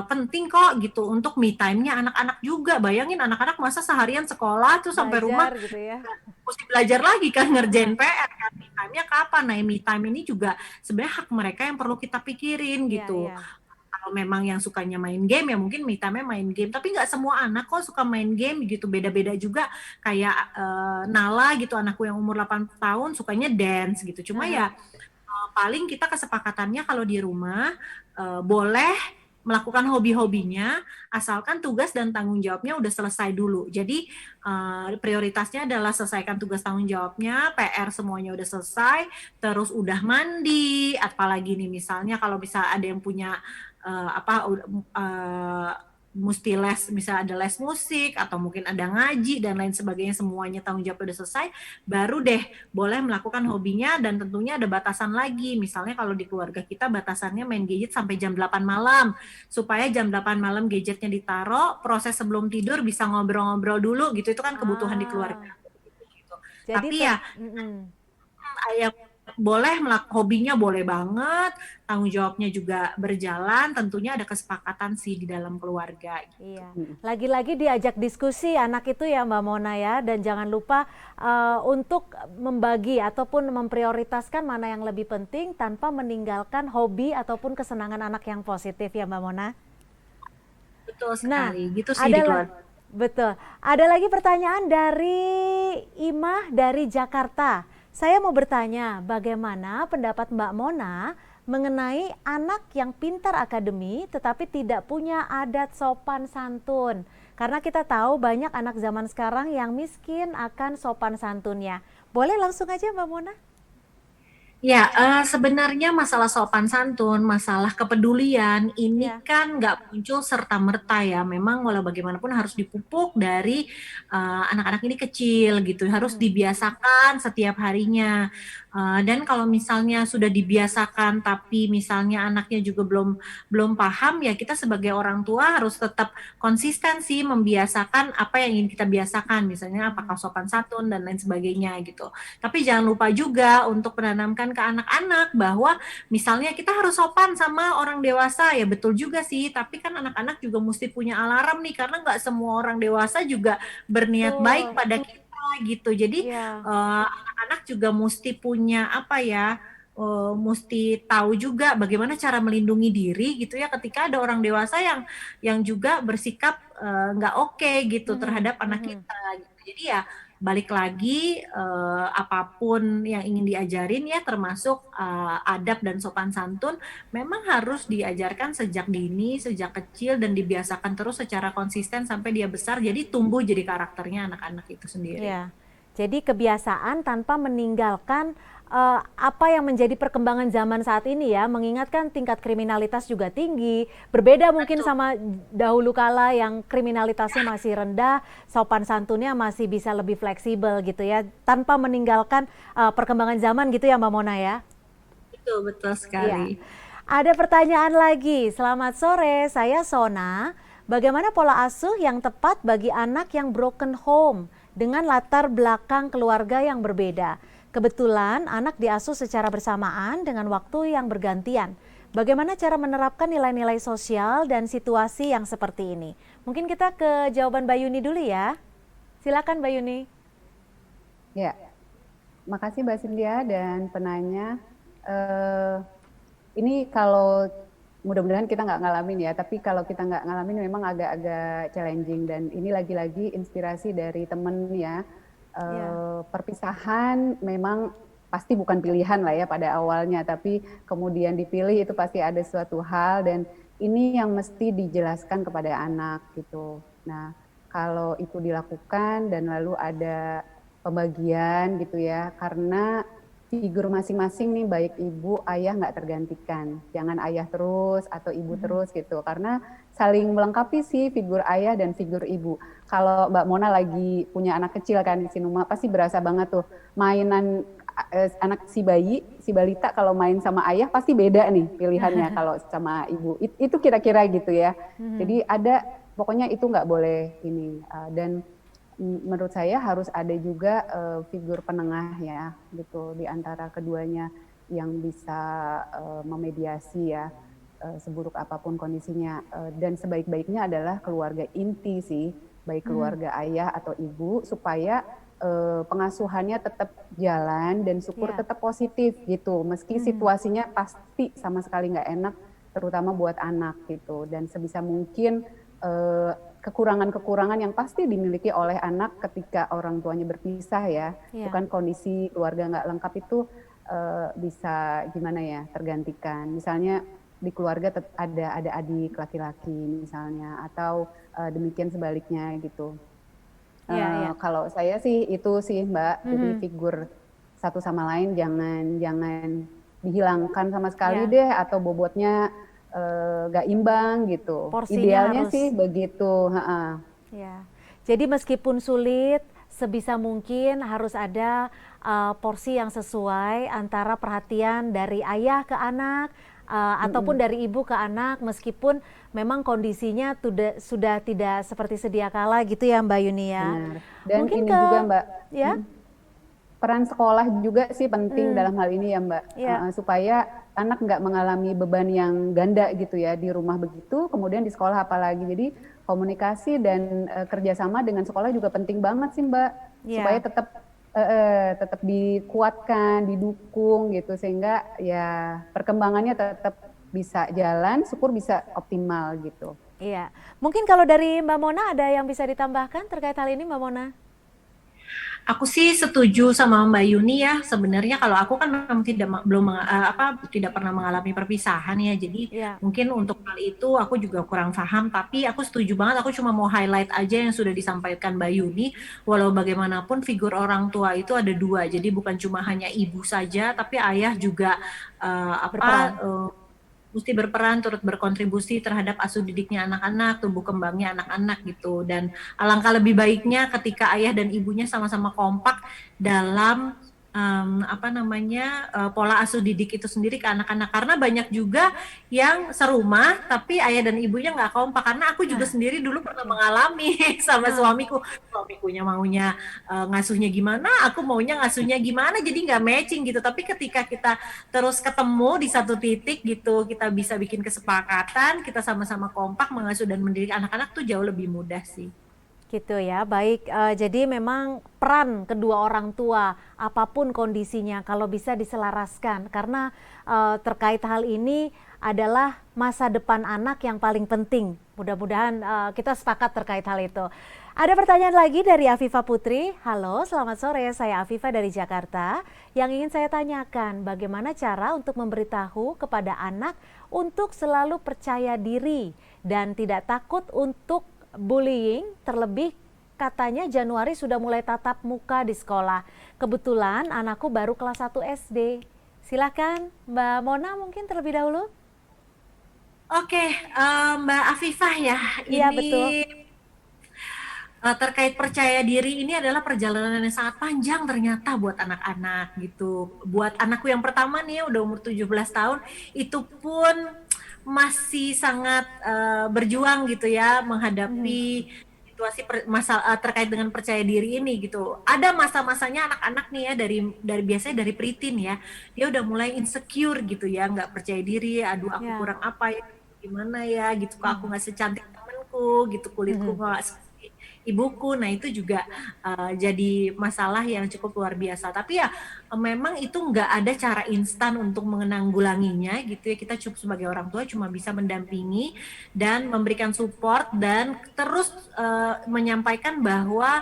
penting kok gitu untuk me time-nya anak-anak juga. Bayangin anak-anak masa seharian sekolah tuh sampai rumah gitu ya. Mesti belajar lagi kan, ngerjain PR kan, me time-nya kapan? Nah, me time ini juga sebenarnya hak mereka yang perlu kita pikirin gitu. Kalau memang yang sukanya main game ya mungkin me time-nya main game, tapi nggak semua anak kok suka main game gitu, beda-beda juga. Kayak Nala gitu, anakku yang umur 8 tahun sukanya dance gitu. Cuma ya paling kita kesepakatannya kalau di rumah boleh melakukan hobi-hobinya asalkan tugas dan tanggung jawabnya udah selesai dulu. Jadi prioritasnya adalah selesaikan tugas tanggung jawabnya, PR semuanya udah selesai, terus udah mandi, apalagi nih misalnya kalau bisa ada yang punya mesti les, bisa ada les musik atau mungkin ada ngaji dan lain sebagainya, semuanya tanggung jawab udah selesai, baru deh boleh melakukan hobinya. Dan tentunya ada batasan lagi, misalnya kalau di keluarga kita batasannya main gadget sampai jam 8 malam, supaya jam 8 malam gadgetnya ditaruh, proses sebelum tidur bisa ngobrol-ngobrol dulu gitu, itu kan kebutuhan di keluarga gitu. Tapi ya ayah boleh hobinya boleh banget, tanggung jawabnya juga berjalan, tentunya ada kesepakatan sih di dalam keluarga. Gitu. Iya, lagi-lagi diajak diskusi anak itu ya Mbak Mona ya, dan jangan lupa untuk membagi ataupun memprioritaskan mana yang lebih penting tanpa meninggalkan hobi ataupun kesenangan anak yang positif ya Mbak Mona. Betul sekali, gitu sih ada di keluarga. Betul. Ada lagi pertanyaan dari Imah dari Jakarta. Saya mau bertanya, bagaimana pendapat Mbak Mona mengenai anak yang pintar akademi tetapi tidak punya adat sopan santun? Karena kita tahu banyak anak zaman sekarang yang miskin akan sopan santunnya. Boleh langsung aja Mbak Mona? Ya, sebenarnya masalah sopan santun, masalah kepedulian ini kan nggak muncul serta-merta ya. Memang walau bagaimanapun harus dipupuk dari anak-anak ini kecil gitu, harus dibiasakan setiap harinya. Dan kalau misalnya sudah dibiasakan tapi misalnya anaknya juga belum paham, ya kita sebagai orang tua harus tetap konsisten sih membiasakan apa yang ingin kita biasakan, misalnya apakah sopan santun dan lain sebagainya gitu. Tapi jangan lupa juga untuk menanamkan ke anak-anak bahwa misalnya kita harus sopan sama orang dewasa, ya betul juga sih, tapi kan anak-anak juga mesti punya alarm nih, karena nggak semua orang dewasa juga berniat baik pada kita gitu. Jadi anak-anak juga mesti punya apa ya, mesti tahu juga bagaimana cara melindungi diri gitu ya, ketika ada orang dewasa yang juga bersikap nggak oke gitu terhadap anak kita gitu. Jadi ya balik lagi, apapun yang ingin diajarin ya, termasuk adab dan sopan santun, memang harus diajarkan sejak dini, sejak kecil, dan dibiasakan terus secara konsisten sampai dia besar, jadi tumbuh jadi karakternya anak-anak itu sendiri. Ya, jadi kebiasaan tanpa meninggalkan apa yang menjadi perkembangan zaman saat ini ya, mengingatkan tingkat kriminalitas juga tinggi, berbeda mungkin sama dahulu kala yang kriminalitasnya masih rendah, sopan santunnya masih bisa lebih fleksibel gitu ya, tanpa meninggalkan perkembangan zaman gitu ya Mbak Mona ya. Betul sekali. Ya. Ada pertanyaan lagi, selamat sore, saya Sona. Bagaimana pola asuh yang tepat bagi anak yang broken home dengan latar belakang keluarga yang berbeda? Kebetulan anak diasuh secara bersamaan dengan waktu yang bergantian. Bagaimana cara menerapkan nilai-nilai sosial dan situasi yang seperti ini? Mungkin kita ke jawaban Mbak Yuni dulu ya. Silakan Mbak Yuni. Ya, makasih Mbak Cynthia dan penanya. Ini kalau mudah-mudahan kita nggak ngalamin ya, tapi kalau kita nggak ngalamin memang agak-agak challenging, dan ini lagi-lagi inspirasi dari temen ya. Perpisahan memang pasti bukan pilihan lah ya pada awalnya, tapi kemudian dipilih itu pasti ada suatu hal, dan ini yang mesti dijelaskan kepada anak gitu. Nah, kalau itu dilakukan dan lalu ada pembagian gitu ya, karena figur masing-masing nih, baik ibu, ayah nggak tergantikan. Jangan ayah terus atau ibu terus gitu, karena saling melengkapi sih figur ayah dan figur ibu. Kalau Mbak Mona lagi punya anak kecil kan di Sinuma, pasti berasa banget tuh mainan anak si bayi, si balita kalau main sama ayah pasti beda nih pilihannya kalau sama ibu. Itu kira-kira gitu ya. Jadi ada, pokoknya itu nggak boleh ini. Dan menurut saya harus ada juga figur penengah ya gitu di antara keduanya yang bisa memediasi ya, seburuk apapun kondisinya, dan sebaik-baiknya adalah keluarga inti sih, baik keluarga ayah atau ibu, supaya pengasuhannya tetap jalan dan syukur tetap positif gitu, meski situasinya pasti sama sekali nggak enak, terutama buat anak gitu. Dan sebisa mungkin kekurangan-kekurangan yang pasti dimiliki oleh anak ketika orang tuanya berpisah ya, itu kan kondisi keluarga nggak lengkap itu bisa gimana ya, tergantikan. Misalnya di keluarga ada adik laki-laki misalnya, atau demikian sebaliknya gitu. Kalau saya sih itu sih Mbak, jadi figur satu sama lain jangan dihilangkan sama sekali deh, atau bobotnya nggak imbang gitu. Porsinya Idealnya harus- sih begitu. Ya. Jadi meskipun sulit, sebisa mungkin harus ada porsi yang sesuai antara perhatian dari ayah ke anak ataupun dari ibu ke anak, meskipun memang kondisinya sudah tidak seperti sedia kala gitu ya Mbak Yuni ya. Benar. Dan Mungkin ini juga Mbak, ya. peran sekolah juga sih penting dalam hal ini ya Mbak, Iya. supaya anak nggak mengalami beban yang ganda gitu ya di rumah begitu, kemudian di sekolah apalagi. Jadi komunikasi dan kerjasama dengan sekolah juga penting banget sih Mbak, Iya. supaya tetap dikuatkan, didukung gitu, sehingga ya perkembangannya tetap bisa jalan, syukur bisa optimal gitu. Iya. Mungkin kalau dari Mbak Mona ada yang bisa ditambahkan terkait hal ini Mbak Mona? Aku sih setuju sama Mbak Yuni ya. Sebenarnya kalau aku kan memang tidak pernah mengalami perpisahan ya. Jadi mungkin untuk hal itu aku juga kurang paham. Tapi aku setuju banget. Aku cuma mau highlight aja yang sudah disampaikan Mbak Yuni. Walau bagaimanapun figur orang tua itu ada dua. Jadi bukan cuma hanya ibu saja, tapi ayah juga mesti berperan turut berkontribusi terhadap asuh didiknya anak-anak, tumbuh kembangnya anak-anak gitu. Dan alangkah lebih baiknya ketika ayah dan ibunya sama-sama kompak dalam pola asuh didik itu sendiri ke anak-anak. Karena banyak juga yang serumah tapi ayah dan ibunya nggak kompak. Karena aku juga sendiri dulu pernah mengalami sama suamikunya maunya ngasuhnya gimana, aku maunya ngasuhnya gimana, jadi nggak matching gitu. Tapi ketika kita terus ketemu di satu titik gitu, kita bisa bikin kesepakatan, kita sama-sama kompak mengasuh dan mendidik anak-anak tuh jauh lebih mudah sih. Gitu ya, baik. Jadi memang peran kedua orang tua, apapun kondisinya, kalau bisa diselaraskan. Karena terkait hal ini adalah masa depan anak yang paling penting. Mudah-mudahan kita sepakat terkait hal itu. Ada pertanyaan lagi dari Afifah Putri. Halo, selamat sore. Saya Afifah dari Jakarta. Yang ingin saya tanyakan, bagaimana cara untuk memberitahu kepada anak untuk selalu percaya diri dan tidak takut untuk bullying, terlebih katanya Januari sudah mulai tatap muka di sekolah. Kebetulan anakku baru kelas 1 SD. Silakan Mbak Mona mungkin terlebih dahulu. Oke, Mbak Afifah ya. Iya, ini betul. Terkait percaya diri ini adalah perjalanan yang sangat panjang ternyata buat anak-anak gitu. Buat anakku yang pertama nih udah umur 17 tahun, itu pun masih sangat berjuang gitu ya menghadapi situasi terkait dengan percaya diri ini gitu. Ada masa-masanya anak-anak nih ya dari biasanya dari preteen ya, dia udah mulai insecure gitu ya, nggak percaya diri, aduh aku kurang apa ya, gimana ya gitu, kok aku nggak secantik temanku gitu, kulitku nggak seperti ibuku. Nah itu juga jadi masalah yang cukup luar biasa. Tapi ya memang itu nggak ada cara instan untuk menanggulanginya gitu ya. Kita cukup sebagai orang tua cuma bisa mendampingi dan memberikan support dan terus menyampaikan bahwa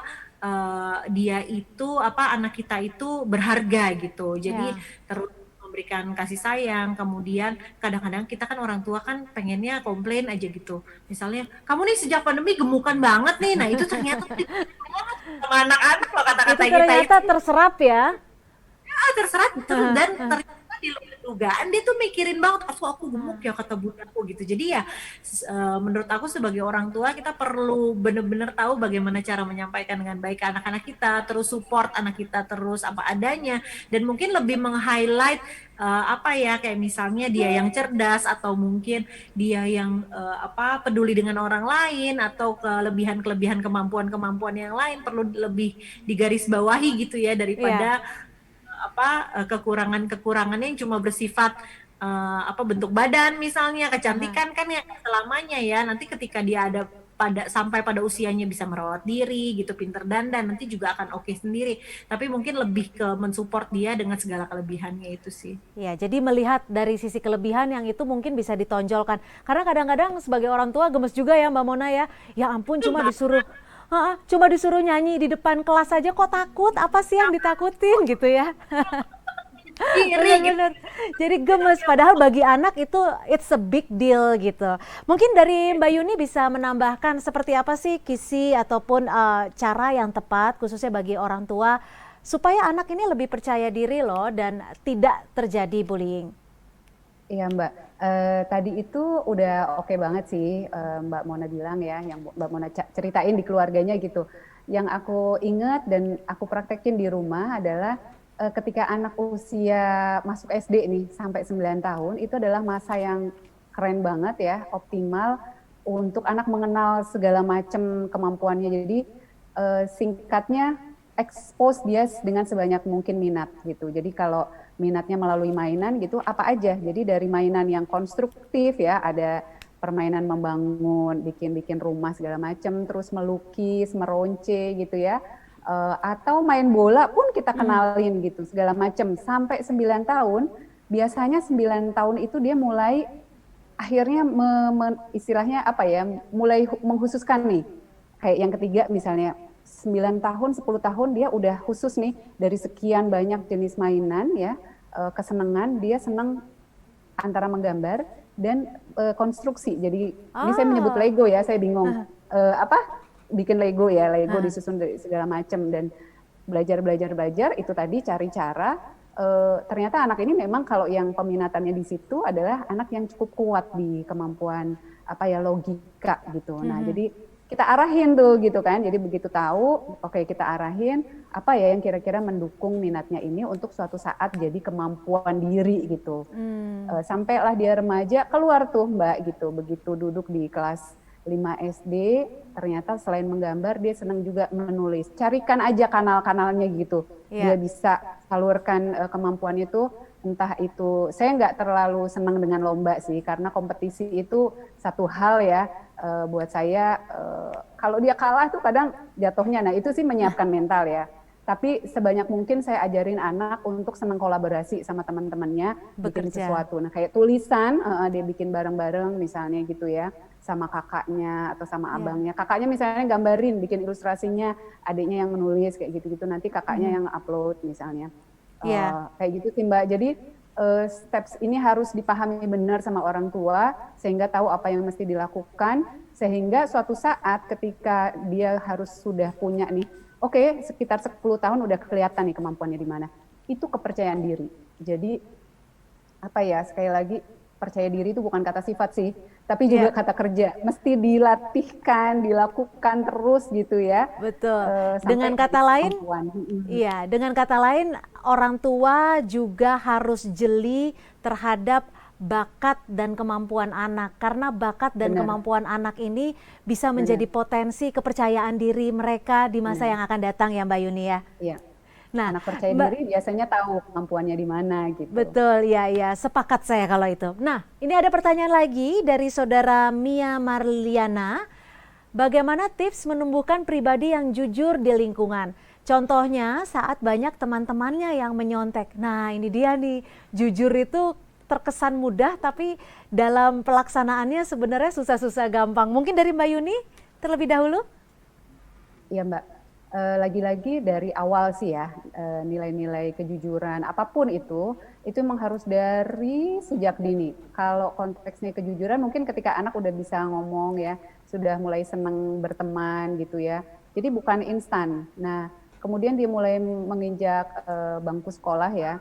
dia itu anak kita itu berharga gitu. Jadi terus memberikan kasih sayang. Kemudian kadang-kadang kita kan orang tua kan pengennya komplain aja gitu. Misalnya, kamu nih sejak pandemi gemukan banget nih. Nah itu ternyata sama anak-anak loh kata-kata Itu kita ternyata terserap ya. Terserap dan ternyata di luar dugaan dia tuh mikirin banget, aku gemuk ya kata bundaku gitu. Jadi ya menurut aku sebagai orang tua kita perlu benar-benar tahu bagaimana cara menyampaikan dengan baik ke anak-anak kita, terus support anak kita terus apa adanya, dan mungkin lebih meng-highlight kayak misalnya dia yang cerdas atau mungkin dia yang peduli dengan orang lain atau kelebihan-kelebihan kemampuan-kemampuan yang lain perlu lebih digarisbawahi gitu ya daripada kekurangannya yang cuma bersifat bentuk badan misalnya, kecantikan kan ya selamanya ya. Nanti ketika dia ada sampai pada usianya bisa merawat diri gitu, pinter dandan, nanti juga akan oke sendiri. Tapi mungkin lebih ke mensupport dia dengan segala kelebihannya itu sih. Ya, jadi melihat dari sisi kelebihan yang itu mungkin bisa ditonjolkan. Karena kadang-kadang sebagai orang tua gemes juga ya Mbak Mona ya. Ya ampun cuma disuruh nyanyi di depan kelas aja kok takut, apa sih yang ditakutin gitu ya. Bener-bener. Jadi gemes, padahal bagi anak itu it's a big deal gitu. Mungkin dari Mbak Yuni bisa menambahkan seperti apa sih kisi ataupun cara yang tepat khususnya bagi orang tua supaya anak ini lebih percaya diri loh dan tidak terjadi bullying. Iya Mbak, tadi itu udah oke banget sih Mbak Mona bilang ya, yang Mbak Mona ceritain di keluarganya gitu. Yang aku ingat dan aku praktekin di rumah adalah ketika anak usia masuk SD nih sampai 9 tahun, itu adalah masa yang keren banget ya, optimal untuk anak mengenal segala macam kemampuannya. Jadi singkatnya expose dia dengan sebanyak mungkin minat gitu. Jadi kalau minatnya melalui mainan gitu apa aja. Jadi dari mainan yang konstruktif ya, ada permainan membangun, bikin-bikin rumah segala macam, terus melukis, meronce gitu ya. Atau main bola pun kita kenalin gitu segala macam sampai 9 tahun. Biasanya 9 tahun itu dia mulai akhirnya istilahnya apa ya, mulai mengkhususkan nih. Kayak yang ketiga misalnya 9 tahun, 10 tahun dia udah khusus nih dari sekian banyak jenis mainan ya, kesenangan dia senang antara menggambar dan konstruksi. Jadi ini saya menyebut Lego ya, saya bingung bikin Lego ya, Lego disusun dari segala macam dan belajar itu tadi cari cara. Ternyata anak ini memang kalau yang peminatannya di situ adalah anak yang cukup kuat di kemampuan logika gitu. Nah jadi kita arahin tuh gitu kan, jadi begitu tahu, oke kita arahin apa ya yang kira-kira mendukung minatnya ini untuk suatu saat jadi kemampuan diri gitu. Sampailah dia remaja keluar tuh Mbak gitu, begitu duduk di kelas 5 SD, ternyata selain menggambar dia senang juga menulis. Carikan aja kanal-kanalnya gitu, dia bisa salurkan kemampuannya itu. Entah itu, saya nggak terlalu senang dengan lomba sih, karena kompetisi itu satu hal ya, buat saya kalau dia kalah tuh kadang jatuhnya, nah itu sih menyiapkan mental ya. Tapi sebanyak mungkin saya ajarin anak untuk senang kolaborasi sama teman-temannya, bikin sesuatu. Nah kayak tulisan, dia bikin bareng-bareng misalnya gitu ya, sama kakaknya atau sama abangnya. Kakaknya misalnya gambarin, bikin ilustrasinya, adiknya yang menulis kayak gitu-gitu, nanti kakaknya yang upload misalnya. Kayak gitu sih Mbak. Jadi steps ini harus dipahami benar sama orang tua sehingga tahu apa yang mesti dilakukan, sehingga suatu saat ketika dia harus sudah punya nih, oke, sekitar 10 tahun udah kelihatan nih kemampuannya di mana. Itu kepercayaan diri. Jadi sekali lagi percaya diri itu bukan kata sifat sih, tapi juga kata kerja. Mesti dilatihkan, dilakukan terus gitu ya. Betul. Dengan kata lain, dengan kata lain orang tua juga harus jeli terhadap bakat dan kemampuan anak, karena bakat dan kemampuan anak ini bisa menjadi potensi kepercayaan diri mereka di masa yang akan datang ya Mbak Yuni ya. Iya. Nah, anak percaya diri biasanya tahu kemampuannya di mana gitu. Betul, ya, sepakat saya kalau itu. Nah, ini ada pertanyaan lagi dari saudara Mia Marliana. Bagaimana tips menumbuhkan pribadi yang jujur di lingkungan? Contohnya saat banyak teman-temannya yang menyontek. Nah, ini dia nih, jujur itu terkesan mudah tapi dalam pelaksanaannya sebenarnya susah-susah gampang. Mungkin dari Mbak Yuni terlebih dahulu? Iya Mbak. Lagi-lagi dari awal sih ya, nilai-nilai kejujuran apapun itu memang harus dari sejak dini. Kalau konteksnya kejujuran mungkin ketika anak udah bisa ngomong ya, sudah mulai senang berteman gitu ya. Jadi bukan instan. Nah, kemudian dia mulai menginjak bangku sekolah ya,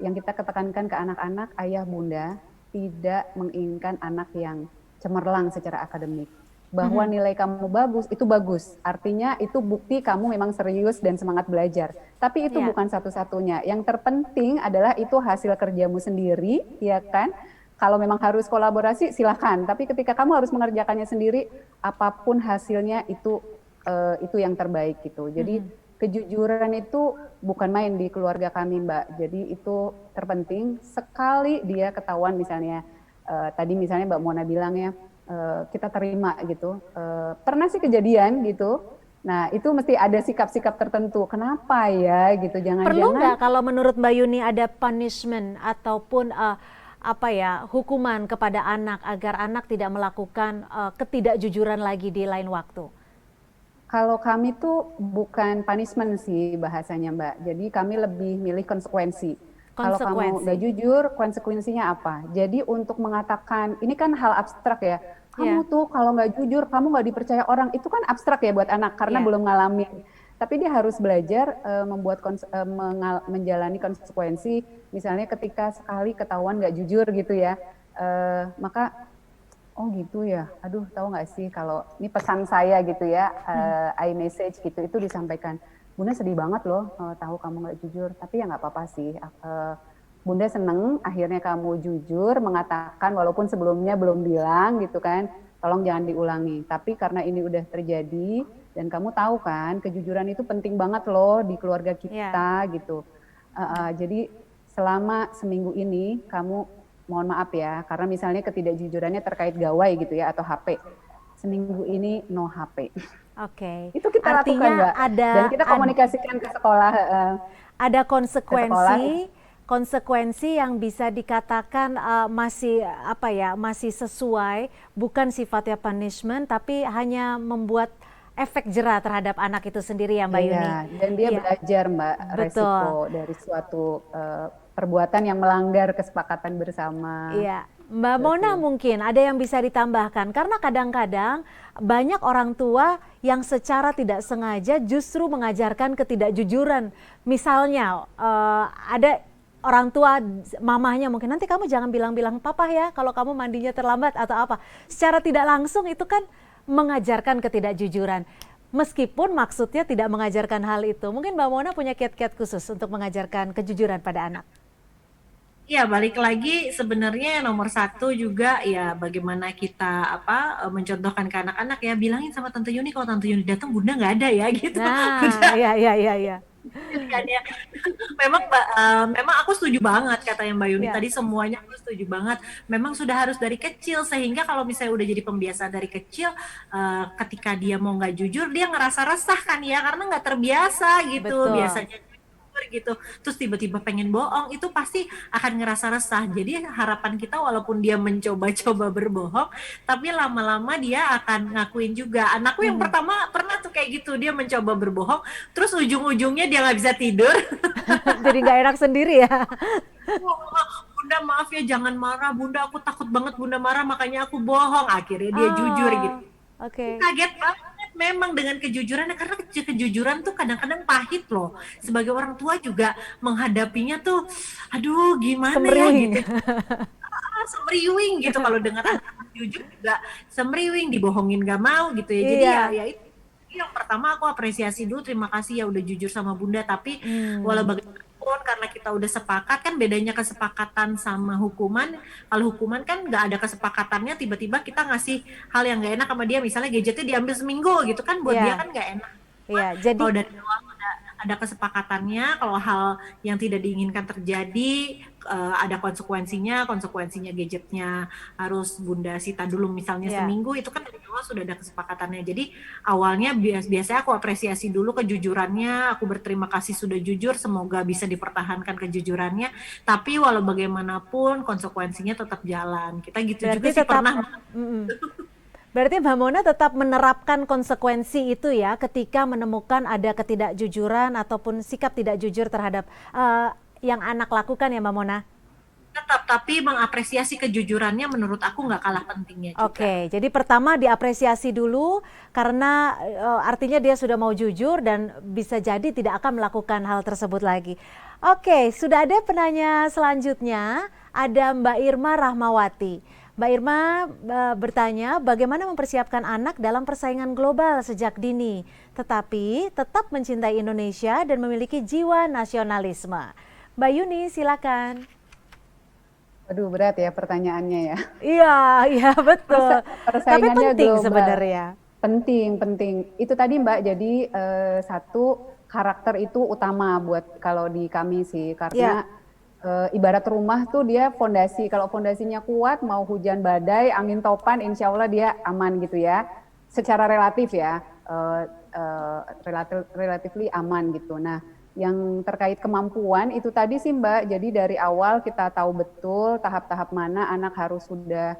yang kita ketekankan ke anak-anak, ayah bunda tidak menginginkan anak yang cemerlang secara akademik. Bahwa nilai kamu bagus, artinya itu bukti kamu memang serius dan semangat belajar. Tapi itu bukan satu-satunya. Yang terpenting adalah itu hasil kerjamu sendiri, ya kan? Kalau memang harus kolaborasi, silakan. Tapi ketika kamu harus mengerjakannya sendiri, apapun hasilnya itu yang terbaik gitu. Jadi kejujuran itu bukan main di keluarga kami, Mbak. Jadi itu terpenting. Sekali dia ketahuan misalnya, tadi misalnya Mbak Mona bilang ya, kita terima gitu. Pernah sih kejadian gitu. Nah, itu mesti ada sikap-sikap tertentu. Kenapa ya gitu? Jangan-jangan perlu nggak kalau menurut Mbak Yuni ada punishment ataupun hukuman kepada anak agar anak tidak melakukan ketidakjujuran lagi di lain waktu? Kalau kami tuh bukan punishment sih bahasanya Mbak. Jadi kami lebih milih konsekuensi. Kalau kamu nggak jujur, konsekuensinya apa? Jadi untuk mengatakan, ini kan hal abstrak ya, kamu tuh kalau nggak jujur, kamu nggak dipercaya orang, itu kan abstrak ya buat anak, karena belum ngalamin tapi dia harus belajar menjalani konsekuensi. Misalnya ketika sekali ketahuan nggak jujur gitu ya, maka oh gitu ya, aduh tahu nggak sih kalau ini pesan saya gitu ya, iMessage gitu, itu disampaikan, Bunda sedih banget loh tahu kamu nggak jujur, tapi ya nggak apa-apa sih, Bunda seneng akhirnya kamu jujur mengatakan walaupun sebelumnya belum bilang gitu kan, tolong jangan diulangi, tapi karena ini udah terjadi dan kamu tahu kan kejujuran itu penting banget loh di keluarga kita gitu, jadi selama seminggu ini kamu mohon maaf ya, karena misalnya ketidakjujurannya terkait gawai gitu ya, atau HP. Seminggu ini no HP. Oke. Itu kita artinya lakukan, Mbak. Dan kita komunikasikan ke sekolah. Ada konsekuensi yang bisa dikatakan masih masih sesuai, bukan sifatnya punishment, tapi hanya membuat efek jera terhadap anak itu sendiri ya Mbak Yuni. Dan dia belajar Mbak, resiko dari suatu perbuatan yang melanggar kesepakatan bersama. Iya, Mbak Mona mungkin ada yang bisa ditambahkan, karena kadang-kadang banyak orang tua yang secara tidak sengaja justru mengajarkan ketidakjujuran. Misalnya ada orang tua, mamahnya mungkin, nanti kamu jangan bilang-bilang papa ya kalau kamu mandinya terlambat atau apa. Secara tidak langsung itu kan mengajarkan ketidakjujuran. Meskipun maksudnya tidak mengajarkan hal itu. Mungkin Mbak Mona punya kiat-kiat khusus untuk mengajarkan kejujuran pada anak. Ya, balik lagi sebenarnya nomor satu juga ya bagaimana kita mencontohkan ke anak-anak ya, bilangin sama Tante Yuni kalau Tante Yuni datang Bunda nggak ada ya gitu. Nah, iya. Kan ya. Memang aku setuju banget kata yang Mbak Yuni tadi, semuanya aku setuju banget. Memang sudah harus dari kecil, sehingga kalau misalnya udah jadi pembiasa dari kecil, ketika dia mau nggak jujur dia ngerasa resah kan ya, karena nggak terbiasa gitu. Betul. Biasanya gitu, terus tiba-tiba pengen bohong, itu pasti akan ngerasa resah. Jadi harapan kita walaupun dia mencoba-coba berbohong, tapi lama-lama dia akan ngakuin juga. Anakku yang pertama pernah tuh kayak gitu, dia mencoba berbohong, terus ujung-ujungnya dia nggak bisa tidur. Jadi nggak enak sendiri ya. Bunda maaf ya, jangan marah Bunda, aku takut banget Bunda marah makanya aku bohong. Akhirnya dia jujur gitu. Oke. Kaget banget memang dengan kejujurannya, karena kejujuran tuh kadang-kadang pahit loh. Sebagai orang tua juga menghadapinya tuh, aduh gimana ya gitu. Semriwing gitu kalau dengar anak jujur juga semriwing, dibohongin gak mau gitu ya. Jadi ya itu yang pertama aku apresiasi dulu, terima kasih ya udah jujur sama Bunda. Tapi walau bagaimanapun karena kita udah sepakat, kan bedanya kesepakatan sama hukuman. Kalau hukuman kan nggak ada kesepakatannya, tiba-tiba kita ngasih hal yang nggak enak sama dia, misalnya gadgetnya diambil seminggu gitu kan, buat dia kan nggak enak. Jadi kalau dari awal ada kesepakatannya, kalau hal yang tidak diinginkan terjadi, ada konsekuensinya gadgetnya harus Bunda sita dulu misalnya seminggu, itu kan dari awal sudah ada kesepakatannya. Jadi awalnya biasanya aku apresiasi dulu kejujurannya, aku berterima kasih sudah jujur, semoga bisa dipertahankan kejujurannya, tapi walau bagaimanapun konsekuensinya tetap jalan. Kita gitu berarti juga sih pernah. Berarti Mbak Mona tetap menerapkan konsekuensi itu ya ketika menemukan ada ketidakjujuran ataupun sikap tidak jujur terhadap yang anak lakukan ya Mbak Mona? Tetap, tapi mengapresiasi kejujurannya menurut aku nggak kalah pentingnya juga. Oke, jadi pertama diapresiasi dulu karena artinya dia sudah mau jujur dan bisa jadi tidak akan melakukan hal tersebut lagi. Oke, sudah ada penanya selanjutnya, ada Mbak Irma Rahmawati. Mbak Irma bertanya, bagaimana mempersiapkan anak dalam persaingan global sejak dini, tetapi tetap mencintai Indonesia dan memiliki jiwa nasionalisme. Mbak Yuni, silakan. Aduh, berat ya pertanyaannya ya. Iya betul. Tapi penting global. Sebenarnya. Penting. Itu tadi Mbak, jadi satu, karakter itu utama buat kalau di kami sih, karena ibarat rumah tuh dia fondasi, kalau fondasinya kuat, mau hujan badai, angin topan, insya Allah dia aman gitu ya, secara relatif ya, relatively aman gitu. Nah, yang terkait kemampuan itu tadi sih Mbak, jadi dari awal kita tahu betul tahap-tahap mana anak harus sudah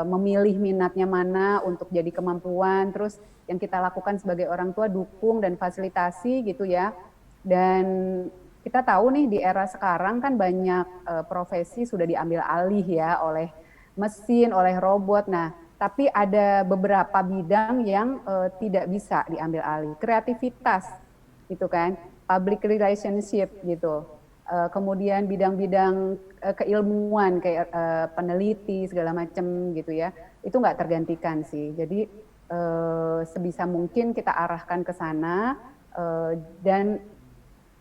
memilih minatnya mana untuk jadi kemampuan, terus yang kita lakukan sebagai orang tua dukung dan fasilitasi gitu ya. Dan kita tahu nih di era sekarang kan banyak profesi sudah diambil alih ya oleh mesin, oleh robot. Nah, tapi ada beberapa bidang yang tidak bisa diambil alih. Kreativitas gitu kan, public relationship gitu. Kemudian bidang-bidang keilmuan kayak peneliti segala macam gitu ya, itu nggak tergantikan sih. Jadi sebisa mungkin kita arahkan ke sana, dan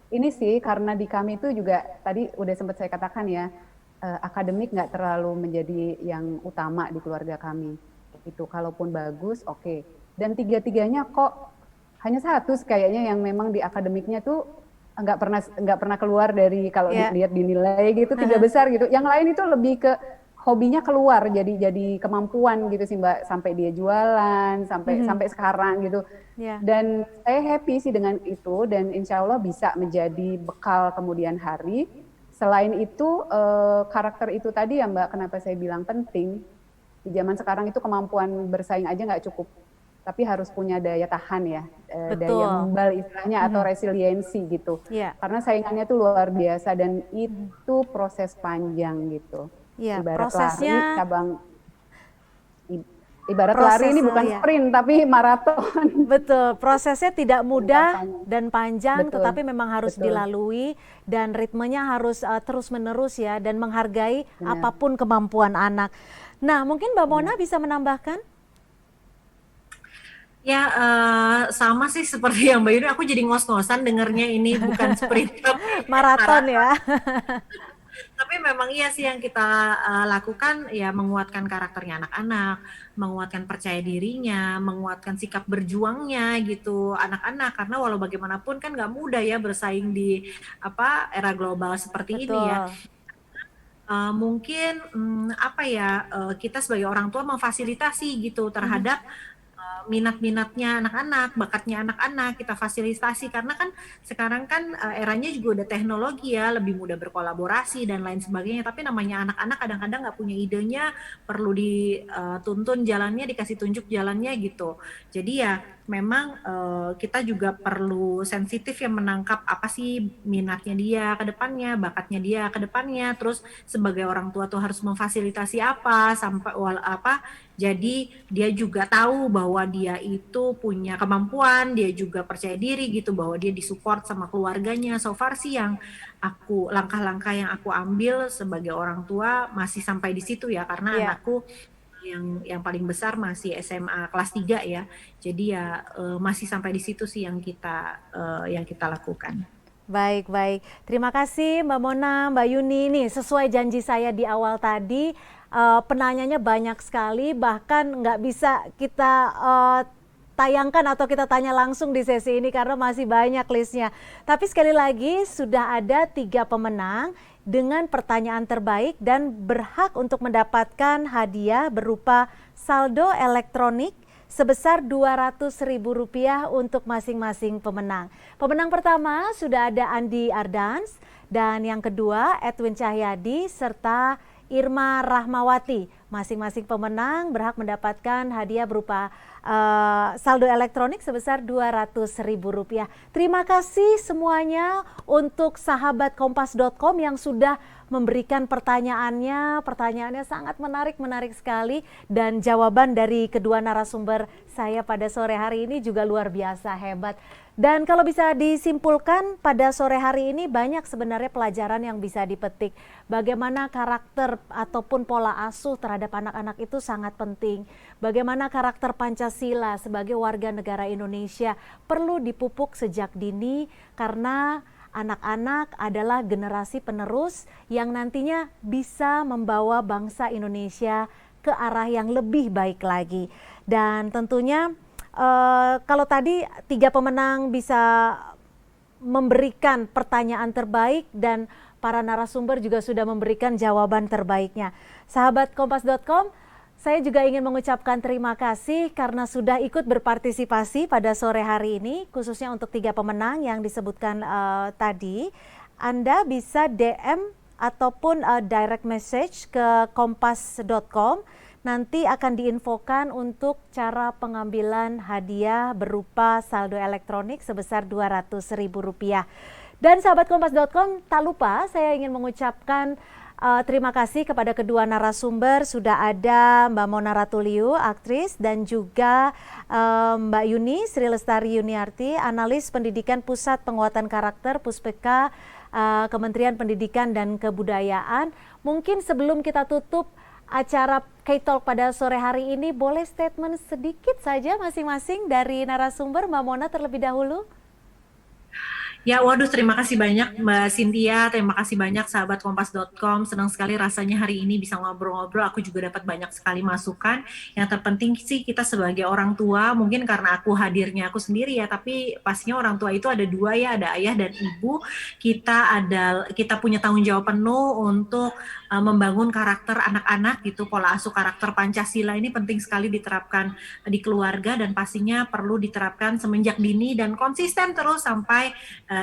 ini sih karena di kami itu juga tadi udah sempat saya katakan ya, akademik nggak terlalu menjadi yang utama di keluarga kami. Itu kalaupun bagus, oke. Dan tiga-tiganya kok hanya satu kayaknya yang memang di akademiknya tuh nggak pernah keluar dari kalau dilihat dinilai gitu 3 besar gitu. Yang lain itu lebih ke hobinya keluar jadi kemampuan gitu sih Mbak, sampai dia jualan sampai sekarang gitu. Dan saya happy sih dengan itu, dan insya Allah bisa menjadi bekal kemudian hari. Selain itu karakter itu tadi ya Mbak, kenapa saya bilang penting di zaman sekarang itu kemampuan bersaing aja nggak cukup, tapi harus punya daya tahan ya, daya membal istilahnya atau resiliensi gitu. Karena saingannya tuh luar biasa dan itu proses panjang gitu. Ibarat prosesnya lari, cabang ibarat lari ini bukan sprint tapi maraton. Betul, prosesnya tidak mudah dan panjang, tetapi memang harus dilalui dan ritmenya harus terus-menerus ya, dan menghargai apapun kemampuan anak. Nah, mungkin Mbak Mona bisa menambahkan? Ya, sama sih seperti yang Mbak Yuni, aku jadi ngos-ngosan dengernya ini bukan sprint maraton ya. Tapi memang iya sih yang kita lakukan ya, menguatkan karakternya anak-anak, menguatkan percaya dirinya, menguatkan sikap berjuangnya gitu anak-anak, karena walau bagaimanapun kan nggak mudah ya bersaing di era global seperti ini ya. Mungkin kita sebagai orang tua memfasilitasi gitu terhadap minat-minatnya anak-anak, bakatnya anak-anak, kita fasilitasi, karena kan sekarang kan eranya juga udah teknologi ya, lebih mudah berkolaborasi dan lain sebagainya, tapi namanya anak-anak kadang-kadang nggak punya idenya, perlu dituntun jalannya, dikasih tunjuk jalannya gitu. Jadi ya memang kita juga perlu sensitif ya, menangkap apa sih minatnya dia ke depannya, bakatnya dia ke depannya, terus sebagai orang tua tuh harus memfasilitasi jadi dia juga tahu bahwa dia itu punya kemampuan, dia juga percaya diri gitu, bahwa dia disupport sama keluarganya. So far sih yang langkah-langkah yang aku ambil sebagai orang tua masih sampai di situ ya, karena anakku yang paling besar masih SMA kelas 3 ya. Jadi ya masih sampai di situ sih yang kita lakukan. Baik. Terima kasih Mbak Mona, Mbak Yuni. Nih, sesuai janji saya di awal tadi, penanyanya banyak sekali, bahkan nggak bisa kita tayangkan atau kita tanya langsung di sesi ini karena masih banyak listnya. Tapi sekali lagi sudah ada 3 pemenang dengan pertanyaan terbaik dan berhak untuk mendapatkan hadiah berupa saldo elektronik sebesar Rp200.000 untuk masing-masing pemenang. Pemenang pertama sudah ada Andi Ardans, dan yang kedua Edwin Cahyadi serta Irma Rahmawati. Masing-masing pemenang berhak mendapatkan hadiah berupa saldo elektronik sebesar Rp200.000. Terima kasih semuanya untuk sahabat kompas.com yang sudah memberikan pertanyaannya. Pertanyaannya sangat menarik sekali, dan jawaban dari kedua narasumber saya pada sore hari ini juga luar biasa hebat. Dan kalau bisa disimpulkan pada sore hari ini, banyak sebenarnya pelajaran yang bisa dipetik. Bagaimana karakter ataupun pola asuh terhadap anak-anak itu sangat penting. Bagaimana karakter Pancasila sebagai warga negara Indonesia perlu dipupuk sejak dini, karena anak-anak adalah generasi penerus yang nantinya bisa membawa bangsa Indonesia ke arah yang lebih baik lagi. Dan tentunya kalau tadi 3 pemenang bisa memberikan pertanyaan terbaik dan para narasumber juga sudah memberikan jawaban terbaiknya. Sahabat kompas.com, saya juga ingin mengucapkan terima kasih karena sudah ikut berpartisipasi pada sore hari ini, khususnya untuk 3 pemenang yang disebutkan tadi. Anda bisa DM ataupun direct message ke kompas.com. Nanti akan diinfokan untuk cara pengambilan hadiah berupa saldo elektronik sebesar Rp200.000. Dan sahabat kompas.com, tak lupa saya ingin mengucapkan Terima kasih kepada kedua narasumber. Sudah ada Mbak Mona Ratuliu, aktris, dan juga Mbak Yuni Sri Lestari Yuniarti, analis pendidikan Pusat Penguatan Karakter Puspeka Kementerian Pendidikan dan Kebudayaan. Mungkin sebelum kita tutup acara K-Talk pada sore hari ini, boleh statement sedikit saja masing-masing dari narasumber. Mbak Mona terlebih dahulu. Ya, waduh, terima kasih banyak Mbak Cynthia, terima kasih banyak sahabat kompas.com. Senang sekali rasanya hari ini bisa ngobrol-ngobrol. Aku juga dapat banyak sekali masukan. Yang terpenting sih kita sebagai orang tua, mungkin karena aku hadirnya aku sendiri ya, tapi pastinya orang tua itu ada dua ya, ada ayah dan ibu. Kita punya tanggung jawab penuh untuk membangun karakter anak-anak gitu. Pola asuh karakter Pancasila ini penting sekali diterapkan di keluarga dan pastinya perlu diterapkan semenjak dini dan konsisten terus sampai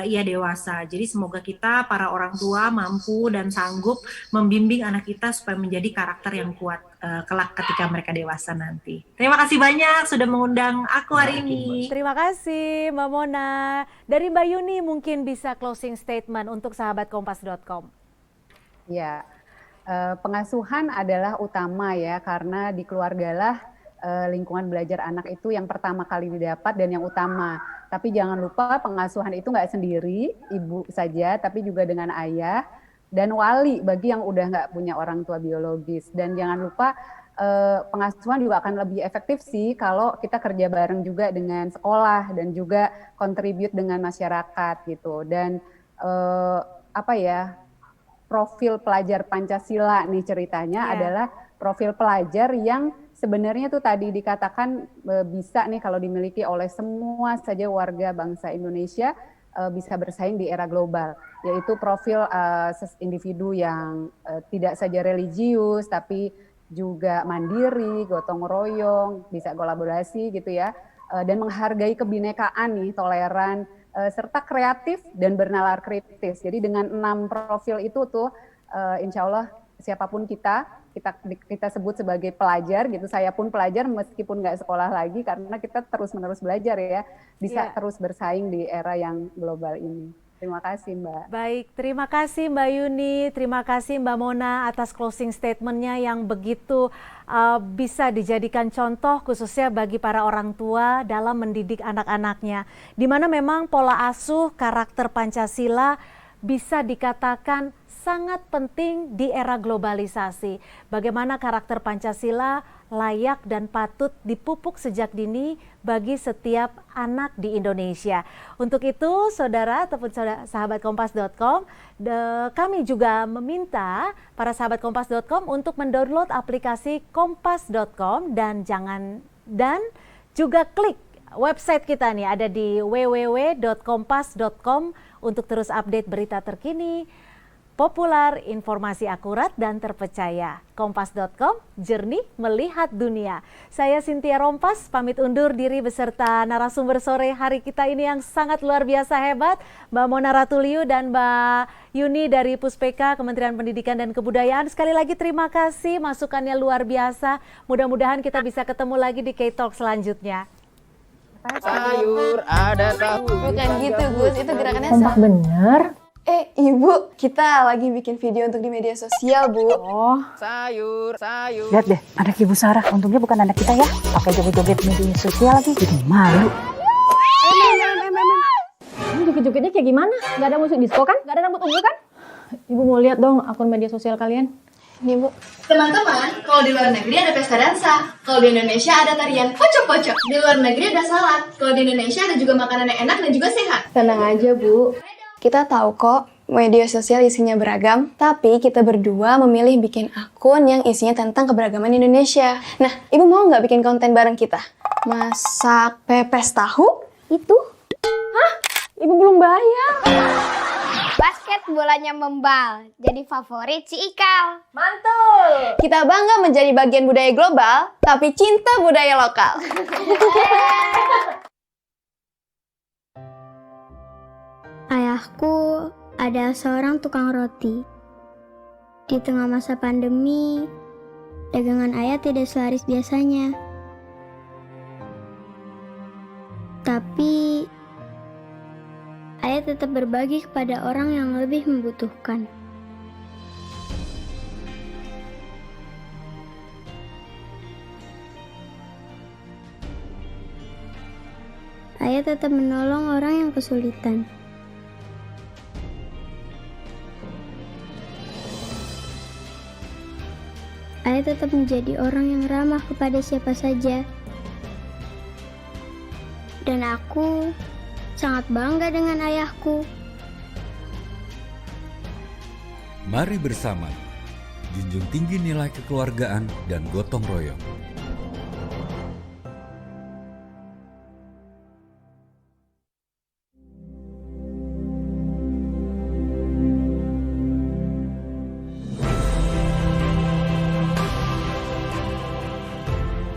ia dewasa. Jadi semoga kita para orang tua mampu dan sanggup membimbing anak kita supaya menjadi karakter yang kuat kelak ketika mereka dewasa nanti. Terima kasih banyak sudah mengundang aku hari ini. Terima kasih Mbak Mona. Dari Mbak Yuni mungkin bisa closing statement untuk sahabat kompas.com. Ya, pengasuhan adalah utama ya, karena di keluargalah lingkungan belajar anak itu yang pertama kali didapat dan yang utama. Tapi jangan lupa pengasuhan itu nggak sendiri, ibu saja, tapi juga dengan ayah dan wali bagi yang udah nggak punya orang tua biologis. Dan jangan lupa pengasuhan juga akan lebih efektif sih kalau kita kerja bareng juga dengan sekolah dan juga contribute dengan masyarakat gitu. Dan profil pelajar Pancasila nih ceritanya adalah profil pelajar yang sebenarnya tuh tadi dikatakan bisa nih kalau dimiliki oleh semua saja warga bangsa Indonesia bisa bersaing di era global, yaitu profil individu yang tidak saja religius tapi juga mandiri, gotong royong, bisa kolaborasi gitu ya, dan menghargai kebinekaan nih, toleran, serta kreatif dan bernalar kritis. Jadi dengan 6 profil itu tuh insya Allah siapapun kita sebut sebagai pelajar gitu. Saya pun pelajar meskipun nggak sekolah lagi karena kita terus-menerus belajar ya, bisa terus bersaing di era yang global ini. Terima kasih Mbak. Baik, terima kasih Mbak Yuni, terima kasih Mbak Mona atas closing statement-nya yang begitu bisa dijadikan contoh khususnya bagi para orang tua dalam mendidik anak-anaknya. Di mana memang pola asuh karakter Pancasila bisa dikatakan sangat penting di era globalisasi. Bagaimana karakter Pancasila layak dan patut dipupuk sejak dini bagi setiap anak di Indonesia. Untuk itu, saudara ataupun sahabat kompas.com, kami juga meminta para sahabat kompas.com untuk mendownload aplikasi kompas.com dan juga klik website kita nih, ada di www.kompas.com untuk terus update berita terkini, populer, informasi akurat dan terpercaya. Kompas.com, jernih melihat dunia. Saya Cynthia Rompas, pamit undur diri beserta narasumber sore hari kita ini yang sangat luar biasa hebat, Mbak Mona Ratuliu dan Mbak Yuni dari Puspeka Kementerian Pendidikan dan Kebudayaan. Sekali lagi terima kasih, masukannya luar biasa. Mudah-mudahan kita bisa ketemu lagi di K-Talk selanjutnya. Sayur ada tahu. Bukan gitu Gus, itu gerakannya kompak bener. Ibu, kita lagi bikin video untuk di media sosial, Bu. Oh. Sayur. Lihat deh, anak Ibu Sarah. Untungnya bukan anak kita ya. Pakai joget-joget media sosial lagi. Jadi malu. Ini joget-jogetnya kayak gimana? Gak ada musik disco kan? Gak ada rambut ungu kan? Ibu mau lihat dong akun media sosial kalian. Ini, Bu. Teman-teman, kalau di luar negeri ada pesta dansa. Kalau di Indonesia ada tarian pocok-pocok. Di luar negeri ada salad. Kalau di Indonesia ada juga makanan yang enak dan juga sehat. Tenang aja, Bu. Kita tahu kok media sosial isinya beragam, tapi kita berdua memilih bikin akun yang isinya tentang keberagaman Indonesia. Nah, Ibu mau nggak bikin konten bareng kita? Masak pepes tahu? Itu? Hah? Ibu belum bayar. Basket bolanya membal, jadi favorit si Ikal. Mantul! Kita bangga menjadi bagian budaya global, tapi cinta budaya lokal. Ayahku adalah seorang tukang roti. Di tengah masa pandemi, dagangan ayah tidak selaris biasanya. Tapi, ayah tetap berbagi kepada orang yang lebih membutuhkan. Ayah tetap menolong orang yang kesulitan. Ayah tetap menjadi orang yang ramah kepada siapa saja. Dan aku sangat bangga dengan ayahku. Mari bersama junjung tinggi nilai kekeluargaan dan gotong royong.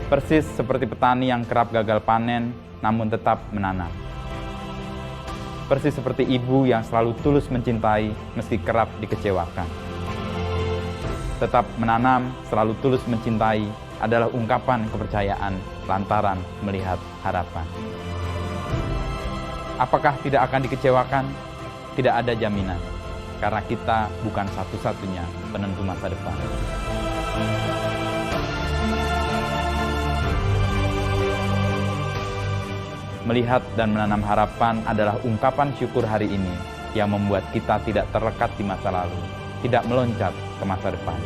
Persis seperti petani yang kerap gagal panen, namun tetap menanam. Persis seperti ibu yang selalu tulus mencintai, meski kerap dikecewakan. Tetap menanam, selalu tulus mencintai, adalah ungkapan kepercayaan lantaran melihat harapan. Apakah tidak akan dikecewakan? Tidak ada jaminan, karena kita bukan satu-satunya penentu masa depan. Melihat dan menanam harapan adalah ungkapan syukur hari ini yang membuat kita tidak terlekat di masa lalu, tidak meloncat ke masa depan.